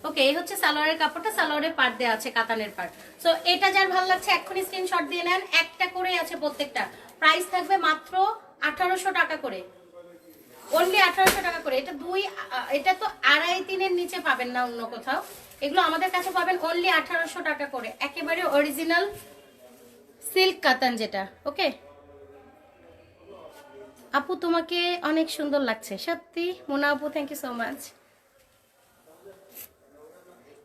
ওকে, এই হচ্ছে সালোয়ারের কাপড়টা, সালোয়ারের পাড় দেওয়া আছে, কাতানের পাড়। সো এটা যার ভালো লাগছে এক্ষুনি স্ক্রিনশট দিয়ে নেন। একটা করে আছে প্রত্যেকটা। প্রাইস থাকবে মাত্র 1800 টাকা করে, অনলি 1800 টাকা করে। এটা তো 2.5-3 নিচে পাবেন না অন্য কোথাও। এগুলো আমাদের কাছে পাবেন অনলি 1800 টাকা করে, একেবারে অরিজিনাল সিল্ক কাতান যেটা। ওকে আপু, তোমাকে অনেক সুন্দর লাগছে সত্যি। মোনা আপু, থ্যাংক ইউ সো মাচ।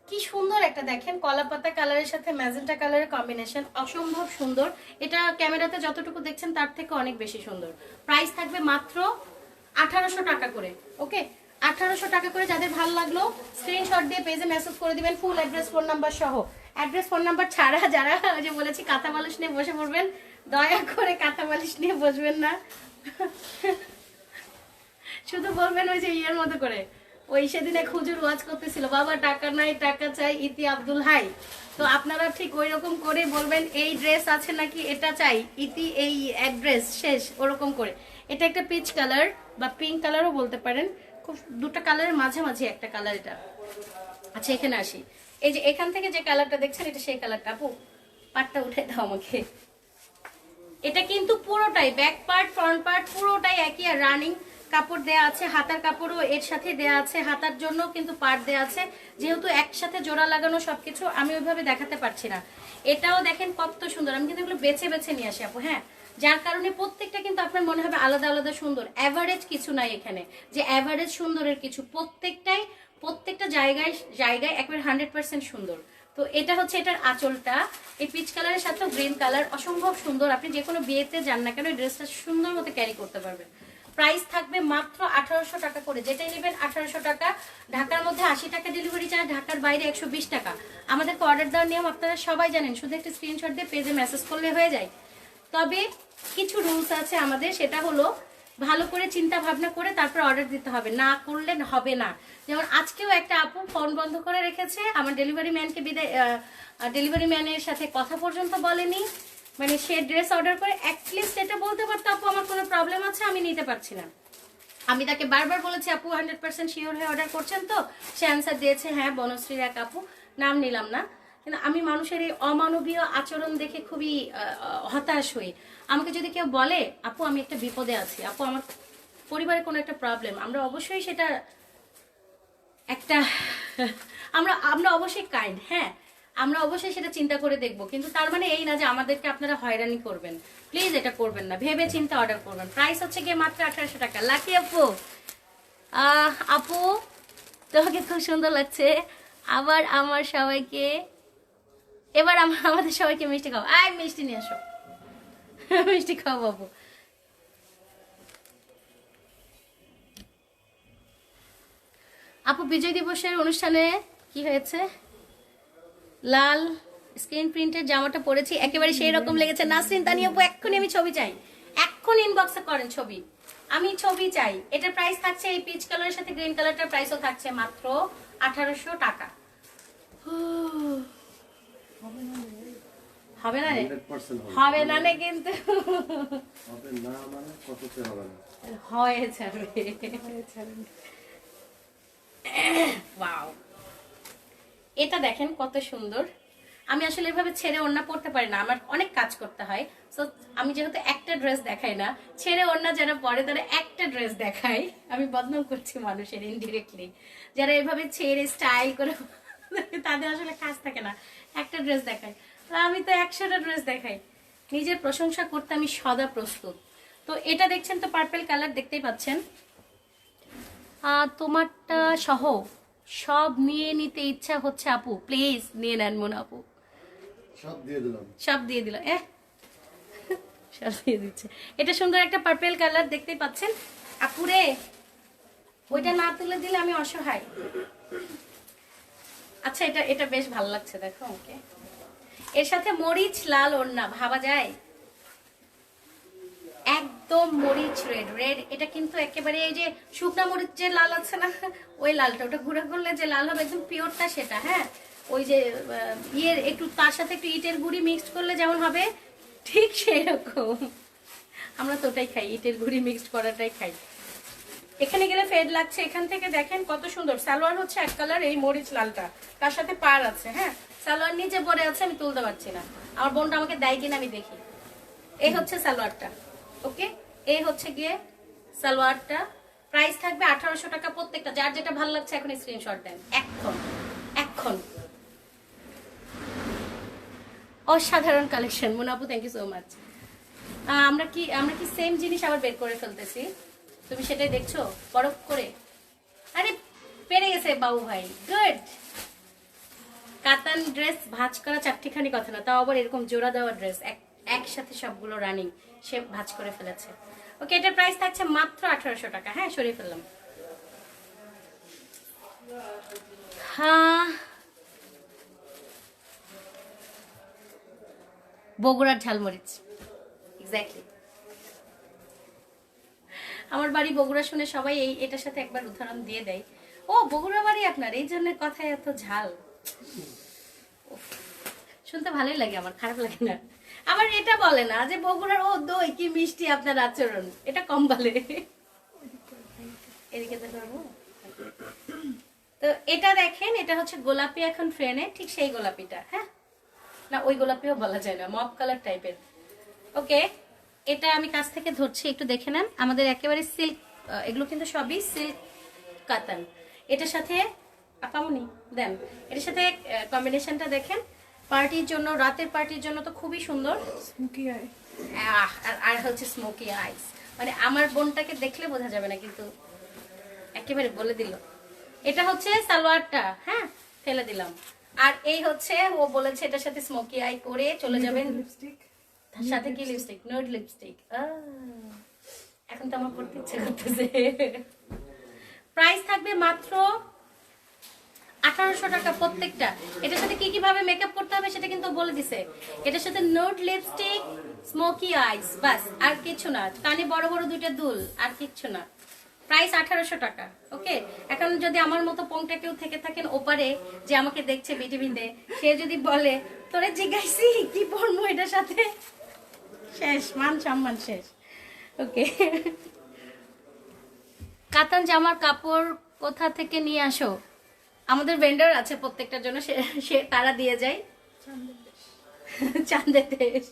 কি সুন্দর একটা, দেখেন কলা পাতা কালারের সাথে ম্যাজেন্টা কালারের কম্বিনেশন, অসম্ভব সুন্দর। এটা ক্যামেরাতে যতটুকু দেখছেন তার থেকে অনেক বেশি সুন্দর। প্রাইস থাকবে মাত্র 1800 টাকা করে। ওকে, 1800 টাকা করে। যাদের ভালো লাগলো স্ক্রিনশট দিয়ে পেজে মেসেজ করে দিবেন, ফুল অ্যাড্রেস ফোন নাম্বার সহ। অ্যাড্রেস ফোন নাম্বার ছাড়া যারা, যে বলেছি কাঁথা বালিশ নিয়ে বসে পড়বেন, দয়া করে কাঁথা বালিশ নিয়ে বসবেন না। শুধু বলবেন ওই যে ইয়ের মতো করে, ওই সেদিন এক হুজুর ওয়াজ করতেছিল, বাবা টাকা নাই টাকা চাই, ইতি আব্দুল হাই। তো আপনারা ঠিক ওই রকম করে বলবেন, এই ড্রেস আছে নাকি, এটা চাই, ইতি এই অ্যাড্রেস শেষ, ওরকম করে। এটা একটা পিচ কালার বা পিঙ্ক কালারও বলতে পারেন, খুব দুটো কালারের মাঝামাঝি একটা কালার এটা। আচ্ছা, এখানে আসি। এই যে এখান থেকে যে কালারটা দেখছেন, এটা সেই কালারটা। আপু পাটটা উঠে দাও আমাকে। এটা কিন্তু পুরোটাই ব্যাক পার্ট ফ্রন্ট পার্ট পুরোটাই একই। আর রানিং কাপড় দেয়া আছে, হাতার কাপড়ও এর সাথে দেয়া আছে, হাতার জন্য কিন্তু পার্ট দেয়া আছে। যেহেতু একসাথে জোড়া লাগানো সবকিছু, আমি ওইভাবে দেখাতে পারছি না। এটাও দেখেন কত সুন্দর। আমি কিন্তু এগুলো বেছে বেছে নিয়ে আসি আপু। হ্যাঁ, যার কারণে প্রত্যেকটা কিন্তু আপনার মনে হবে আলাদা আলাদা সুন্দর। অ্যাভারেজ কিছু নাই এখানে যে অ্যাভারেজ সুন্দরের কিছু, প্রত্যেকটা জায়গায় জায়গায় একবার 100% সুন্দর। তো এটা হচ্ছে এটার আঁচলটা, এই পিচ কালারের সাথে গ্রিন কালার, অসম্ভব সুন্দর। আপনি যে কোনো বিয়েতে যান না কেন, এই ড্রেসটা সুন্দর মতো ক্যারি করতে পারবেন। প্রাইস থাকবে মাত্র 1800 টাকা করে। যেটাই নেবেন 1800 টাকা। ঢাকার মধ্যে 80 টাকা ডেলিভারি চার্জ, ঢাকার বাইরে 120 টাকা। আমাদেরকে অর্ডার দেওয়ার নিয়ম আপনারা সবাই জানেন, শুধু একটা স্ক্রিনশট দিয়ে পেজে মেসেজ করলে হয়ে যায়। তবে কিছু রুলস আছে আমাদের, সেটা হলো ভালো করে চিন্তা ভাবনা করে তারপর অর্ডার দিতে হবে, না করলে হবে না। যেমন আজকেও একটা আপু ফোন বন্ধ করে রেখেছে, আমার ডেলিভারি ম্যানকে ডেলিভারি ম্যানের সাথে কথা পর্যন্ত বলেনি। মানে সে ড্রেস অর্ডার করে অ্যাটলিস্ট এটা বলতে পারতো আপু আমার কোনো প্রবলেম আছে, আমি নিতে পারছি না। আমি তাকে বারবার বলেছি আপু 100% শিওর হয়ে অর্ডার করছেন তো? সে অ্যান্সার দিয়েছে হ্যাঁ, বনশ্রীর এক আপু, নাম নিলাম না। কিন্তু আমি মানুষের এই অমানবীয় আচরণ দেখে খুবই হতাশ হই। আমাকে যদি কেউ বলে আপু আমি একটা বিপদে আছি, আপু আমার পরিবারে কোনো একটা প্রবলেম, আমরা অবশ্যই সেটা একটা আমরা আমরা অবশ্যই কাইন্ড, হ্যাঁ আমরা অবশ্যই সেটা চিন্তা করে দেখব, কিন্তু তার মানে এই না যে আমাদেরকে আপনারা হয়রানি করবেন। প্লিজ এটা করবেন না, ভেবে চিন্তা অর্ডার করবেন। প্রাইস হচ্ছে গিয়ে মাত্র 1800 টাকা। লাকি আপু, আপু তোমাকে খুব সুন্দর লাগছে। আবার আমার সবাইকে, এবার আমাদের সবাইকে মিষ্টি খাও। আয় মিষ্টি নিয়ে আসো, মিষ্টি খাও বাবু। আপু বিজয় দিবসের অনুষ্ঠানে কি হয়েছে? লাল স্ক্রিন প্রিন্টের জামাটা পরেছি, একেবারে সেই রকম লেগেছে। নাসরিন তানি আপু এক্ষুনি আমি ছবি চাই, এক্ষুনি ইনবক্সে করেন ছবি, আমি ছবি চাই। এটার প্রাইস থাকছে এই পিচ কালারের সাথে গ্রিন কালারটার প্রাইসও থাকছে মাত্র 1800 টাকা। হবে না রে, হবে না রে, কিন্তু হয়ে যাবে। ওয়াও, এটা দেখেন কত সুন্দর। আমি আসলে এভাবে ছেড়ে ওড়না পরতে পারি না, আমার অনেক কাজ করতে হয়। সো আমি যেহেতু একটা ড্রেস দেখাই না, ছেড়ে ওড়না যারা পরে তারা একটা ড্রেস দেখাই। আমি বদনাম করছি মানুষের ইনডিরেক্টলি, যারা এভাবে ছেড়ে স্টাইল করে তাদের আসলে কাজ থাকে না, একটা ড্রেস দেখাই। আমি তো 100টা ড্রেস দেখাই। নিজের প্রশংসা করতে আমি সদা প্রস্তুত। তো এটা দেখছেন তো পার্পল কালার, দেখতেই পাচ্ছেন। তোমারটা সহ সব নিয়ে নিতে ইচ্ছা হচ্ছে আপু, প্লিজ নিয়ে নেন মন আপু। সব দিয়ে দিলাম, সব দিয়ে দিলাম, সব দিয়ে দিচ্ছে। এটা সুন্দর একটা পার্পল কালার, দেখতেই পাচ্ছেন আপুরে। ওইটা না তুলে দিলে আমি অসহায়। আচ্ছা এটা এটা বেশ ভালো লাগছে, দেখো ওকে। এর সাথে মরিচ লাল ওড়না, ভাবা যায়? একদম মরিচ রেড রেড। এটা কিন্তু একেবারে এই যে শুকনা মরিচ যে লাল আছে না, ওই লালটা, ওটা ঘুরে করলে যে লাল হবে একদম পিওরটা সেটা, হ্যাঁ। ওই যে ইয়ের একটু তার সাথে একটু ইটের গুঁড়ি মিক্সড করলে যেমন হবে ঠিক সেই রকম। আমরা তো ওটাই খাই, ইটের গুঁড়ি মিক্সড করাটাই খাই। এখানে গেলে ফেড লাগছে। এখান থেকে দেখেন কত সুন্দর। সালোয়ার হচ্ছে এক কালার, এই মরিচ লালটা, তার সাথে পার আছে, হ্যাঁ। সালোয়ার নিচে পরে আছে, আমি তুলতে পারছি না, আমার বোনটা আমাকে দেয় কিনা আমি দেখি। এই হচ্ছে সালোয়ারটা, ওকে। এই হচ্ছে গিয়ে সালোয়ারটা। প্রাইস থাকবে 1800 টাকা প্রত্যেকটা। যার যেটা ভালো লাগছে এখন স্ক্রিনশট দেন এখন এখন। অসাধারণ কালেকশন মুনাপু, থ্যাংক ইউ সো মাচ। আমরা কি সেম জিনিস আবার বের করে ফেলতেছি, তুমি সেটাই দেখছো বরফ করে। আরে পেরে গেছে বাবু ভাই, গুড। কাতান ড্রেস ভাঁজ করা চারটিখানি কথা না, তাও আবার এরকম জোড়া দেওয়া ড্রেস একসাথে সবগুলো রানিং, সে ভাঁজ করে ফেলেছে। ওকে, এটার প্রাইস থাকছে মাত্র 1800 টাকা। হ্যাঁ, সরিয়ে ফেললাম। হ্যাঁ, বগুড়ার ঝালমরিচ, এক্স্যাক্টলি। আমার বাড়ি বগুড়া শুনে সবাই এটার সাথে একবার উদাহরণ দিয়ে দেয়। ও বগুড়া বাড়ি আপনার, এই জন্য কথায় এত ঝাল। শুনতে ভালোই লাগে, আমার খারাপ লাগে না। আবার এটা বলে না যে বগুড়ার ও দই কি মিষ্টি আপনার আচরণ, এটা কম বলে। এদিকে তো এটা দেখেন, এটা হচ্ছে গোলাপি এখন ট্রেনে, ঠিক সেই গোলাপিটা। হ্যাঁ না, ওই গোলাপিও বলা যায় না, মপ কালার টাইপের। ওকে, এটা আমি কাছ থেকে ধরছি, একটু দেখে নেন। আমাদের একেবারে সিল্ক, এগুলো কিন্তু সবই সিল্ক কাতান। এটার সাথে আপামনি দেন, এটার সাথে কম্বিনেশনটা দেখেন। পার্টির জন্য, রাতের পার্টির জন্য তো খুবই সুন্দর। স্মোকি আই, আর হচ্ছে স্মোকি আইস, মানে আমার বোনটাকে দেখলে বোঝা যাবে না, কিন্তু একেবারে বলে দিল। এটা হচ্ছে সালোয়ারটা, হ্যাঁ ফেলে দিলাম। আর এই হচ্ছে, ও বলেছে এটার সাথে স্মোকি আই করে চলে যাবেন। লিপস্টিক, তার সাথে কি লিপস্টিক? Nude lipstick. এখন তো আমার করতে ইচ্ছে করতেছে। প্রাইস থাকবে মাত্র 1800 টাকা প্রত্যেকটা। এটার সাথে কি কিভাবে মেকআপ করতে হবে সেটা কিন্তু বলে দিছে। এটার সাথে নোট লিপস্টিক, স্মোকি আইস, বাস আর কিছু না। কানে বড় বড় দুইটা দুল, আর কিচ্ছু না। প্রাইস 1800 টাকা। ওকে, এখন যদি আমার মতো পংটা কেউ থেকে থাকেন ওপারে যে আমাকে দেখছে বিটিভিতে, সে যদি বলে তোরে জিজ্ঞাসি কি পরবো এটার সাথে, শেষ, মান সম্মান শেষ। ওকে, কাতান জামার কাপড় কোথা থেকে নিয়ে আসো? আমাদের ভেন্ডার আছে প্রত্যেকটার জন্য, সে তারা দিয়ে যায়। চাঁদের দেশ।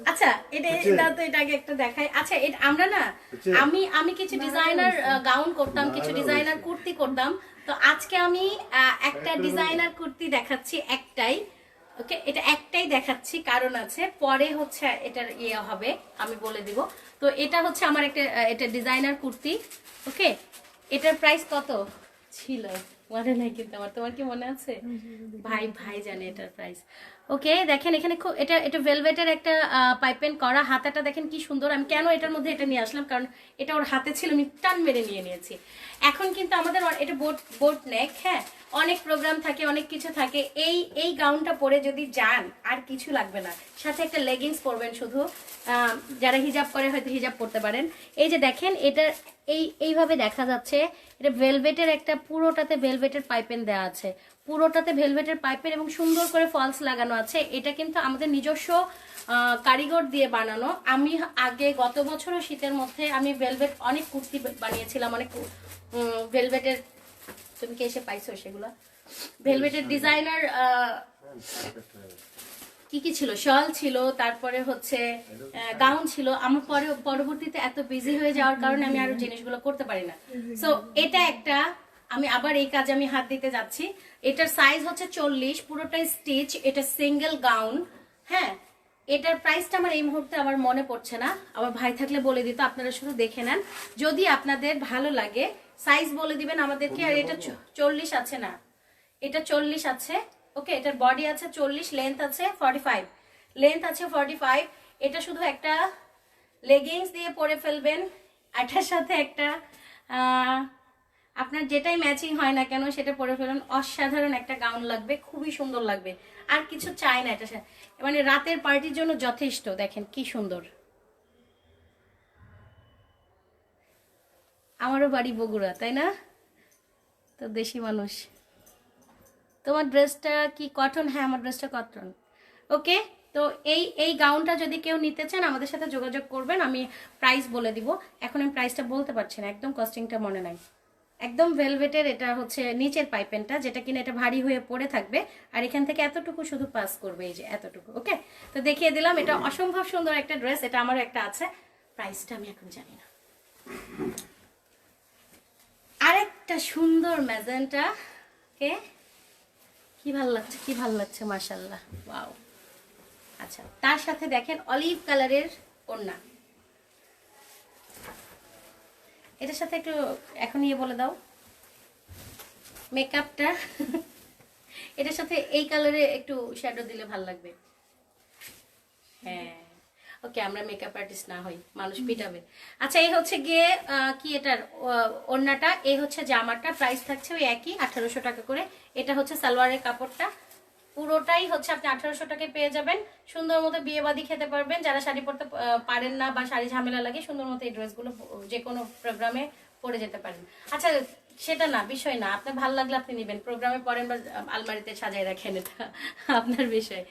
আচ্ছা, এটা দাও তো, এটা আগে একটা দেখাই। আচ্ছা, আমরা না, আমি কিছু ডিজাইনার গাউন করতাম, কিছু ডিজাইনার কুর্তি করতাম। তো আজকে আমি একটা ডিজাইনার কুর্তি দেখাচ্ছি, একটাই। ওকে, এটা একটাই দেখাচ্ছি, কারণ আছে পরে হচ্ছে এটার ইয়ে হবে, আমি বলে দিব। তো এটা হচ্ছে আমার একটা, এটা ডিজাইনার কুর্তি। ওকে, এটার প্রাইস কত ছিল মনে নাই কিন্তু আমার, তোমার কি মনে আছে? ভাই জানে এটার প্রাইস। ওকে, দেখেন এখানে খুব এটা ভেলভেটের একটা পাইপেন করা, হাতাটা দেখেন কি সুন্দর। আমি কেন এটার মধ্যে এটা নিয়ে আসলাম, কারণ এটা ওর হাতে ছিল, আমি টান মেরে নিয়েছি। এখন কিন্তু আমাদের এটা বোট নেক, হ্যাঁ, অনেক প্রোগ্রাম থাকে, অনেক কিছু থাকে। এই গাউনটা পরে যদি যান আর কিছু লাগবে না, সাথে একটা লেগিংস পরবেন শুধু। যারা হিজাব করে হয়তো হিজাব পরতে পারেন। এই যে দেখেন, এটা এইভাবে দেখা যাচ্ছে, এটা ভেলভেটের একটা, পুরোটাতে ভেলভেটের পাইপেন দেওয়া আছে, পুরোটাতে ভেলভেটের পাইপেন এবং সুন্দর করে ফলস লাগানো আছে। এটা কিন্তু আমাদের নিজস্ব কারিগর দিয়ে বানানো। আমি আগে গত বছরও শীতের মধ্যে আমি ভেলভেট অনেক কুর্তি বানিয়েছিলাম, অনেক ভেলভেটের, তুমি কি এসে পাইছো সেগুলো? ভেলভেটের ডিজাইনার কি কি ছিল, শল ছিল, তারপরে হচ্ছে গাউন ছিল। আমার পরবর্তীতে এত বিজি হয়ে যাওয়ার কারণে আমি আরো জিনিসগুলো করতে পারি না। সো এটা একটা, আমি আবার এই কাজে আমি হাত দিতে যাচ্ছি। এটার সাইজ হচ্ছে 40, পুরোটাই স্টিচ, এটা সিঙ্গেল গাউন। হ্যাঁ, এটার প্রাইসটা আমার এই মুহূর্তে আমার মনে পড়ছে না, আমার ভাই থাকলে বলে দিত। আপনারা শুধু দেখে নেন, যদি আপনাদের ভালো লাগে সাইজ বলে দিবেন আমাদেরকে। আর এটা 40 আছে না, এটা 40 আছে। ওকে, এটার বডি আছে 40, লেন্থ আছে 45, এটা শুধু একটা লেগিংস দিয়ে পরে ফেলবেন, এটার সাথে একটা আপনার যেটাই ম্যাচিং হয় না কেন সেটা পরে ফেলুন। অসাধারণ একটা গাউন লাগবে, খুবই সুন্দর লাগবে, আর কিছু চাই না। এটা মানে রাতের পার্টির জন্য যথেষ্ট। দেখেন কি সুন্দর। আমারও বাড়ি বগুড়া, তাই না? তো দেশি মানুষ। তোমার ড্রেসটা কি কটন? হ্যাঁ, আমার ড্রেসটা কটন। ওকে, তো এই গাউনটা যদি কেউ নিতে চান আমাদের সাথে যোগাযোগ করবেন, আমি প্রাইস বলে দিব। এখন আমি প্রাইসটা বলতে পারছি না, একদম কস্টিংটা মনে নাই। একদম ভেলভেটের, এটা হচ্ছে নিচের পাইপেনটা, যেটা কিনা এটা ভারী হয়ে পড়ে থাকবে, আর এখান থেকে এতটুকু শুধু পাস করবে, এই যে এতটুকু। ওকে, তো দেখিয়ে দিলাম, এটা অসম্ভব সুন্দর একটা ড্রেস, এটা আমারও একটা আছে। প্রাইসটা আমি এখন জানি না। আরেকটা সুন্দর ম্যাজেন্টা। ওকে, কি ভাল লাগছে মাশাআল্লাহ, ওয়াও। আচ্ছা, তার সাথে দেখেন অলিভ কালারের ওড়না। এটার সাথে একটু এখন ইয়ে বলে দাও মেকআপটা। এটার সাথে এই কালারে একটু শ্যাডো দিলে ভাল লাগবে। হ্যাঁ, ওকে, আমরা মেকআপ আর্টিস্ট না হই, মানুষ পিটাবে। আচ্ছা, এই হচ্ছে গিয়ে কি এটার ওড়নাটা, এই হচ্ছে জামাটা। প্রাইস থাকছে ওই একই 1800 টাকা করে। এটা হচ্ছে সালোয়ারের কাপড়টা, পুরোটাই হচ্ছে আপনি 1800 টাকায় পেয়ে যাবেন। সুন্দর মতো বিয়ে বাদি খেতে পারবেন, যারা শাড়ি পরতে পারেন না বা শাড়ি ঝামেলা লাগে, সুন্দর মতো এই ড্রেসগুলো যে কোনো প্রোগ্রামে পরে যেতে পারেন। আচ্ছা, সেটা না বিষয় না, আপনার ভালো লাগলে আপনি নেবেন, প্রোগ্রামে পরেন বা আলমারিতে সাজায় রাখেন, এটা আপনার বিষয়।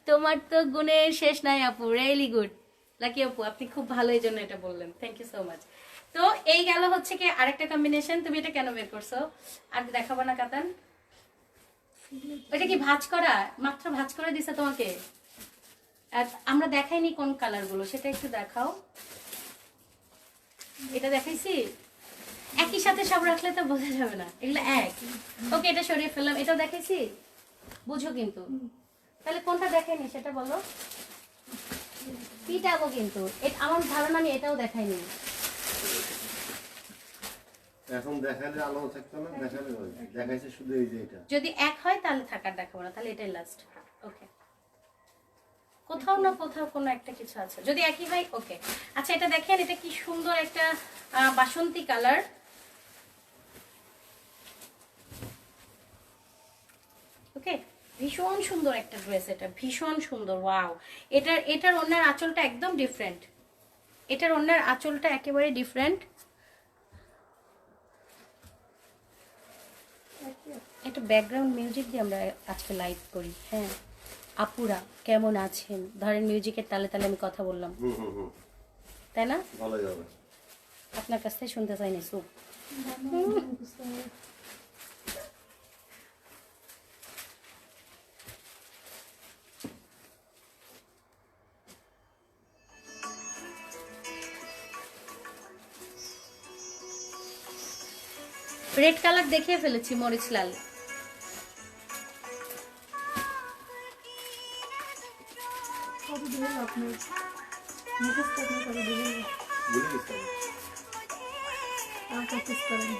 তোমার তো গুণের শেষ নাই আপু, রিয়েলি গুড। লাকি আপু, আপনি খুব ভালো, এই জন্য এটা বললেন, থ্যাংক ইউ সো মাচ। তো এই গেল হচ্ছে কি আরেকটা কম্বিনেশন। তুমি এটা কেন বের করছো? আর দেখাবো না কাতান? ওইটা কি ভাঁজ করা? মাত্র ভাঁজ করে দিছে তোমাকে? আমরা দেখাইনি কোন কালার গুলো, সেটা একটু দেখাও। এটা দেখাইছি একই সাথে সব রাখলে তো বোঝা যাবে না, এগুলো এক। ওকে, এটা সরিয়ে ফেললাম। এটাও দেখাইছি, বুঝো কিন্তু। তাহলে কোনটা দেখাইনি সেটা বলো, পিটাবো কিন্তু। আমার ধারণা আমি এটাও দেখাইনি। এখন দেখালে আলো থাকতো না, দেখালে দেখাইছে শুধু এই যে এটা। যদি এক হয় তাহলে থাকার দেখাবো না, তাহলে এটাই লাস্ট। ওকে, কোথাও না কোথাও কোনো একটা কিছু আছে, যদি একই হয় ওকে। আচ্ছা, এটা দেখেন, এটা কি সুন্দর একটা বাসন্তী কালার। ওকে, ভীষণ সুন্দর একটা ড্রেস, এটা ভীষণ সুন্দর। ওয়াও, এটার ওনার আঁচলটা একদম ডিফারেন্ট, এটার ওনার আঁচলটা একেবারে ডিফারেন্ট। একটা ব্যাকগ্রাউন্ড মিউজিক দিয়ে আমরা আজকে লাইভ করি। হ্যাঁ আপুরা কেমন আছেন, ধরেন মিউজিকের তালে তালে আমি কথা বললাম, তাই না? ভালোই হবে। আপনার কাছ থেকে শুনতে চাইনি সুপ। রেড কালার দেখিয়ে ফেলেছি, মরিচ লাল। কত দিলেন আপনার মুখস্থ আপনার কত দিলেন? ভুলে গেছি আমি। আর প্র্যাকটিস করেন।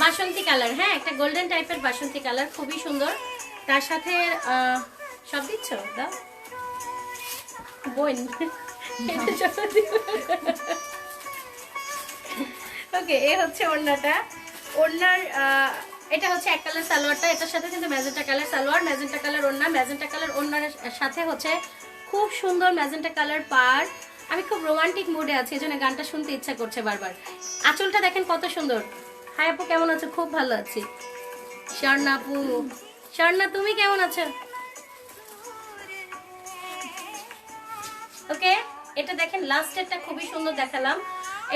বাসন্তী কালার, হ্যাঁ একটা গোল্ডেন টাইপের বাসন্তী কালার, খুবই সুন্দর। তার সাথে সব দিচ্ছ দাও বোন। ওকে, এ হচ্ছে ওড়নাটা, ওড়নার এটা হচ্ছে এক কালার সালোয়ারটা, এটার সাথে কিন্তু magenta colour salwar, magenta colour ওড়না, ম্যাজেন্টা কালার ওড়নার সাথে হচ্ছে খুব সুন্দর ম্যাজেন্টা কালার পার। আমি খুব রোমান্টিক মুডে আছি, এজন্য গানটা শুনতে ইচ্ছা করছে বারবার। আঁচলটা দেখেন কত সুন্দর। হাই আপু কেমন আছো? খুব ভালো আছি। স্বর্ণা আপু, স্বর্ণা তুমি কেমন আছো? ওকে, এটা দেখেন লাস্টেরটা খুবই সুন্দর দেখালাম।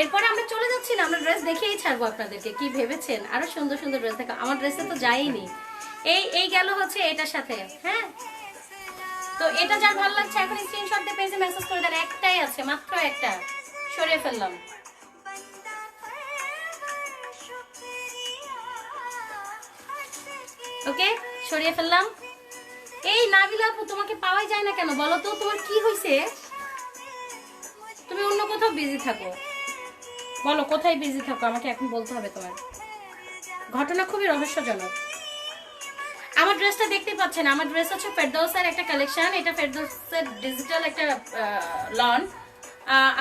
এরপরে আমরা চলে যাচ্ছি না, আমরা ড্রেস দেখেই ছাড়বো আপনাদেরকে। কি ভেবেছেন আরো সুন্দর সুন্দর ড্রেস দেখা? আমার ড্রেসে তো যাইনি। এই গেল হচ্ছে এটার সাথে। হ্যাঁ, তো এটা যার ভালো লাগছে এখন স্ক্রিনশট দিয়ে পেজে মেসেজ করে দেন। একটাই আছে, মাত্র একটা, সরিয়ে ফেললাম। ওকে, সরিয়ে ফেললাম। এই নাবিলা আপু তোমাকে পাওয়াই যায় না কেন বলো তো, তোমার কি হয়েছে? তুমি অন্য কোথাও বিজি থাকো, বলো কোথায় বিজি থাকো, আমাকে এখন বলতে হবে। তোমার ঘটনা খুবই রহস্যজনক। আমার ড্রেসটা দেখতে পাচ্ছেন, আমার ড্রেস হচ্ছে ফেরদৌসের একটা কালেকশন, এটা ফেরদৌসের ডিজিটাল একটা লন।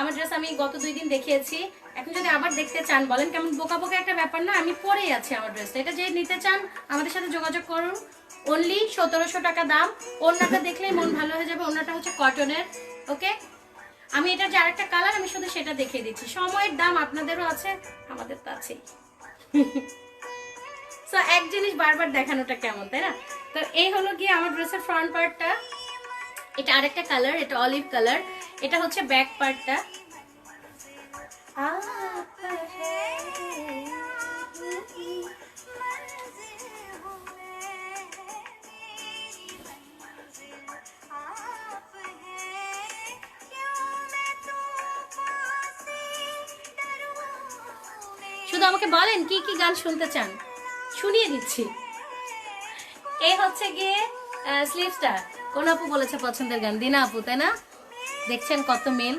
আমার ড্রেস আমি গত 2 দিন দেখিয়েছি, এখন যদি আবার দেখতে চান বলেন, কেমন বোকা বোকা একটা ব্যাপার না? আমি পরেই আছি আমার ড্রেসটা। এটা যে নিতে চান আমাদের সাথে যোগাযোগ করুন, অনলি 1700 টাকা দাম। ওড়নাটা দেখলেই মন ভালো হয়ে যাবে, ওড়নাটা হচ্ছে কটনের। ওকে, আমি এটার যে আরেকটা কালার আমি শুধু সেটা দেখিয়ে দিচ্ছি। সময়ের দাম আপনাদেরও আছে, আমাদের তো আছেই। সো এক জিনিস বারবার দেখানোটা কেমন, তাই না? তো এই হলো গিয়ে আমার ড্রেসের ফ্রন্ট পার্টটা। এটা আরেকটা কালার, এটা অলিভ কালার। এটা হচ্ছে ব্যাক পার্টটা। শুধু আমাকে বলেন কি কি গান শুনতে চান, শুনিয়ে দিচ্ছি। এই হচ্ছে গিয়ে স্লিভসটা। কোন আপু বলেছে পছন্দের গান? দিনা আপু, তাই না? দেখছেন কত মিল।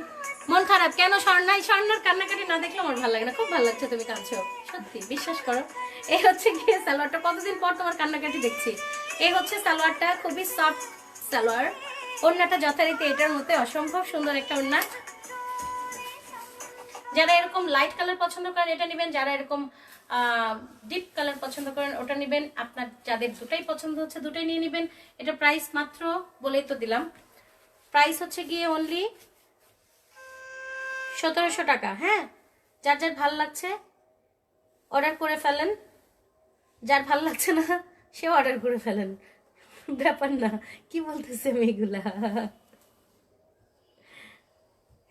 মন খারাপ কেন? স্বর্ণার কান্নাকাটি না দেখলে আমার ভালো লাগে না। খুব ভালো লাগছে তুমি কাঁদছো, সত্যি বিশ্বাস করো। এই হচ্ছে গিয়ে সালোয়ারটা, কতদিন পর তোমার কান্নাকাটি দেখছি। এই হচ্ছে সালোয়ারটা, খুবই সফট সালোয়ার। ওড়নাটা যথারীতি এটার মধ্যে অসম্ভব সুন্দর একটা ওড়না। যারা এরকম লাইট কালার পছন্দ করেন এটা নেবেন, যারা এরকম ডিপ কালার পছন্দ করেন ওটা নেবেন। আপনার যাদের দুটাই পছন্দ হচ্ছে দুটাই নিয়ে নেবেন। এটা প্রাইস মাত্র বলেই তো দিলাম, প্রাইস হচ্ছে গিয়ে অনলি 1700 টাকা। হ্যাঁ, যার যার ভাল লাগছে অর্ডার করে ফেলেন, যার ভাল লাগছে না সে অর্ডার করে ফেলেন, ব্যাপার না। কি বলতেছে মেয়েগুলা?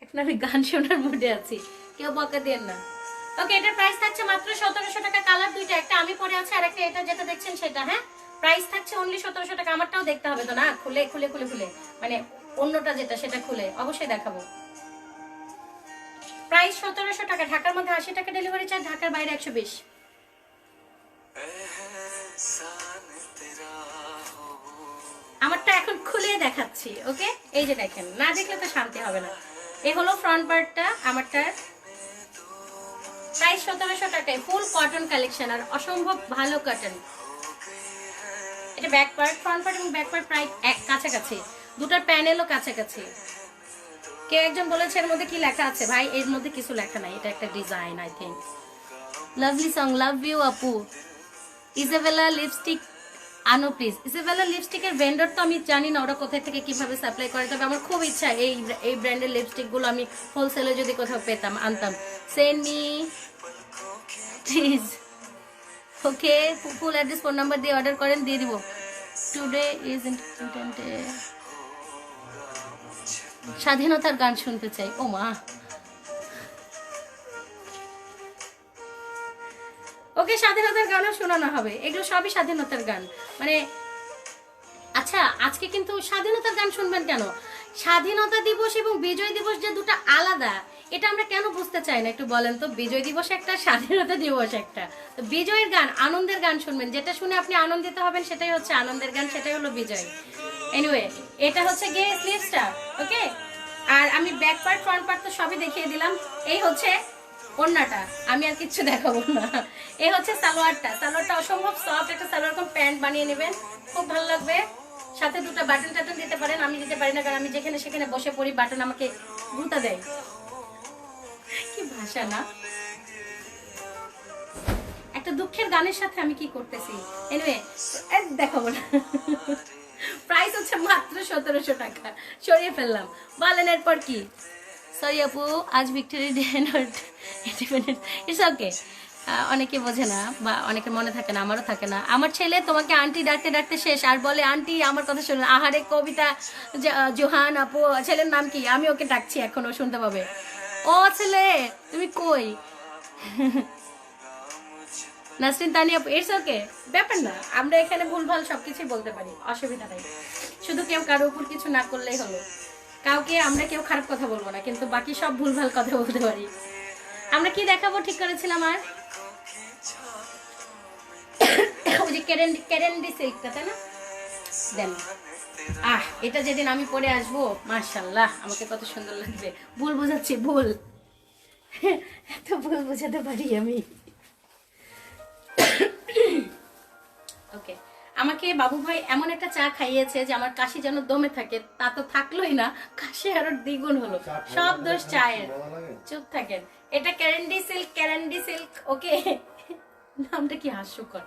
এখন আমি গান শোনার মুডে আছি, কেউ বকা দেন না। ওকে, এটার প্রাইস থাকছে মাত্র 1700 টাকা। কালার দুইটা, একটা আমি পরে আছে আর একটা এটা যেটা দেখছেন সেটা। হ্যাঁ, প্রাইস থাকছে অনলি 1700 টাকা। আমারটাও দেখতে হবে তো না, খুলে খুলে খুলে খুলে, মানে অন্যটা যেটা সেটা খুলে অবশ্যই দেখাবো। প্রাইস 1700 টাকা। ঢাকার মধ্যে 80 টাকা ডেলিভারি চার্জ, ঢাকার বাইরে 120। আমারটা এখন খুলে দেখাচ্ছি। ওকে, এই যে দেখেন, না দেখলে তো শান্তি হবে না। এই হলো ফ্রন্ট পার্টটা আমারটার। প্রাইস 1700 টাকায়, ফুল কটন কালেকশন আর অসম্ভব ভালো কটন। এটা ব্যাক পার্ট, ফ্রন্ট পার্ট এবং ব্যাক পার্ট প্রায় এক কাছাকাছি, দুটার প্যানেলও কাছাকাছি। কেউ একজন বলেছে এর মধ্যে কি লেখা আছে? ভাই এর মধ্যে কিছু লেখা নাই, এটা একটা design I think. Lovely song, love you আপু। ইজাবেলা লিপস্টিক আনো প্লিজ। ইজাবেলা লিপস্টিকের ভেন্ডর তো আমি জানি না ওরা কোথায় থেকে কিভাবে সাপ্লাই করে, তবে আমার খুব ইচ্ছা এই ব্র্যান্ডের লিপস্টিকগুলো আমি হোলসেলে যদি কোথাও পেতাম আনতাম। Send me please. Okay, full address phone number দিয়ে অর্ডার করেন, দিয়ে দিব। Today is important. স্বাধীনতার গান শুনতে চাই। ও মা, ওকে, স্বাধীনতার গানও শোনানো হবে। এগুলো সবই স্বাধীনতার গান। মানে আচ্ছা, আজকে কিন্তু স্বাধীনতার গান শুনবেন কেন? স্বাধীনতা দিবস এবং বিজয় দিবস যে দুটো আলাদা, এটা আমরা কেন বুঝতে চাই না একটু বলেন তো। বিজয় দিবস একটা, স্বাধীনতা দিবস একটা। তো বিজয়ের গান, আনন্দের গান শুনবেন, যেটা শুনে আপনি আনন্দিত হবেন সেটাই হচ্ছে আনন্দের গান, সেটাই হলো বিজয়। এনিওয়ে, এটা হচ্ছে গিয়ে স্লিভসটা, ওকে। আর আমি ব্যাক পার্ট ফ্রন্ট পার্ট তো সবই দেখিয়ে দিলাম। এই হচ্ছে ওড়নাটা, আমি আর কিচ্ছু দেখাবো না। এই হচ্ছে সালোয়ারটা। সালোয়ারটা অসম্ভব সফট একটা সালোয়ার, কম প্যান্ট বানিয়ে নেবেন, খুব ভালো লাগবে। সাথে দুটো বাটন টাটন দিতে পারেন, আমি দিতে পারি না কারণ আমি যেখানে সেখানে বসে পড়ি, বাটন আমাকে ঘুঁটা দেয়। কি ভাষা না, একটা দুঃখের গানের সাথে আমি কি করতেছি। এনিওয়ে, দেখাবো না। প্রাইস হচ্ছে মাত্র 1700 টাকা, সরিয়ে ফেললাম। বলেন এরপর কি? সরি আপু, আজ victory day not independence. It's okay. অনেকে বোঝে না বা অনেকে মনে থাকে না, আমারও থাকে না। আমার ছেলে তোমাকে আন্টি ডাকতে ডাকতে শেষ, আর বলে আন্টি আমার কথা শুনুন। আহারে কবিতা জোহান আপু, ছেলের নাম কি? আমি ওকে ডাকছি, এখনো শুনতে পাবে। ও ছেলে, তুমি কই? নাসরিন তানি আপু, ইটস ওকে, ব্যাপার না। আমরা এখানে ভুলভাল সবকিছুই বলতে পারি, অসুবিধা নেই। শুধু কেউ কারো উপর কিছু না করলেই হলো। কাউকে আমরা কেউ খারাপ কথা বলবো না, কিন্তু বাকি সব ভুলভাল কথা বলতে পারি। আমরা কি দেখাবো ঠিক করেছিলাম? আর ওই যে ক্যারেন্ডি সিল্কটা, তাই না? দেন। এটা যেদিন আমি পরে আসবো, মাশাআল্লাহ, আমাকে কত সুন্দর লাগবে। ভুল বোঝাচ্ছি, ভুল, এত ভুল বোঝাতে পারি আমি। ওকে, আমাকে বাবু ভাই এমন একটা চা খাইয়েছে যে আমার কাশি যেন দমে থাকে। তা তো থাকলোই না, কাশি আরো দ্বিগুণ হলো। সব দোষ চায়ের। চুপ থাকেন। এটা ক্যারেন্ডি সিল্ক, ওকে। নামটা কি হাস্যকর।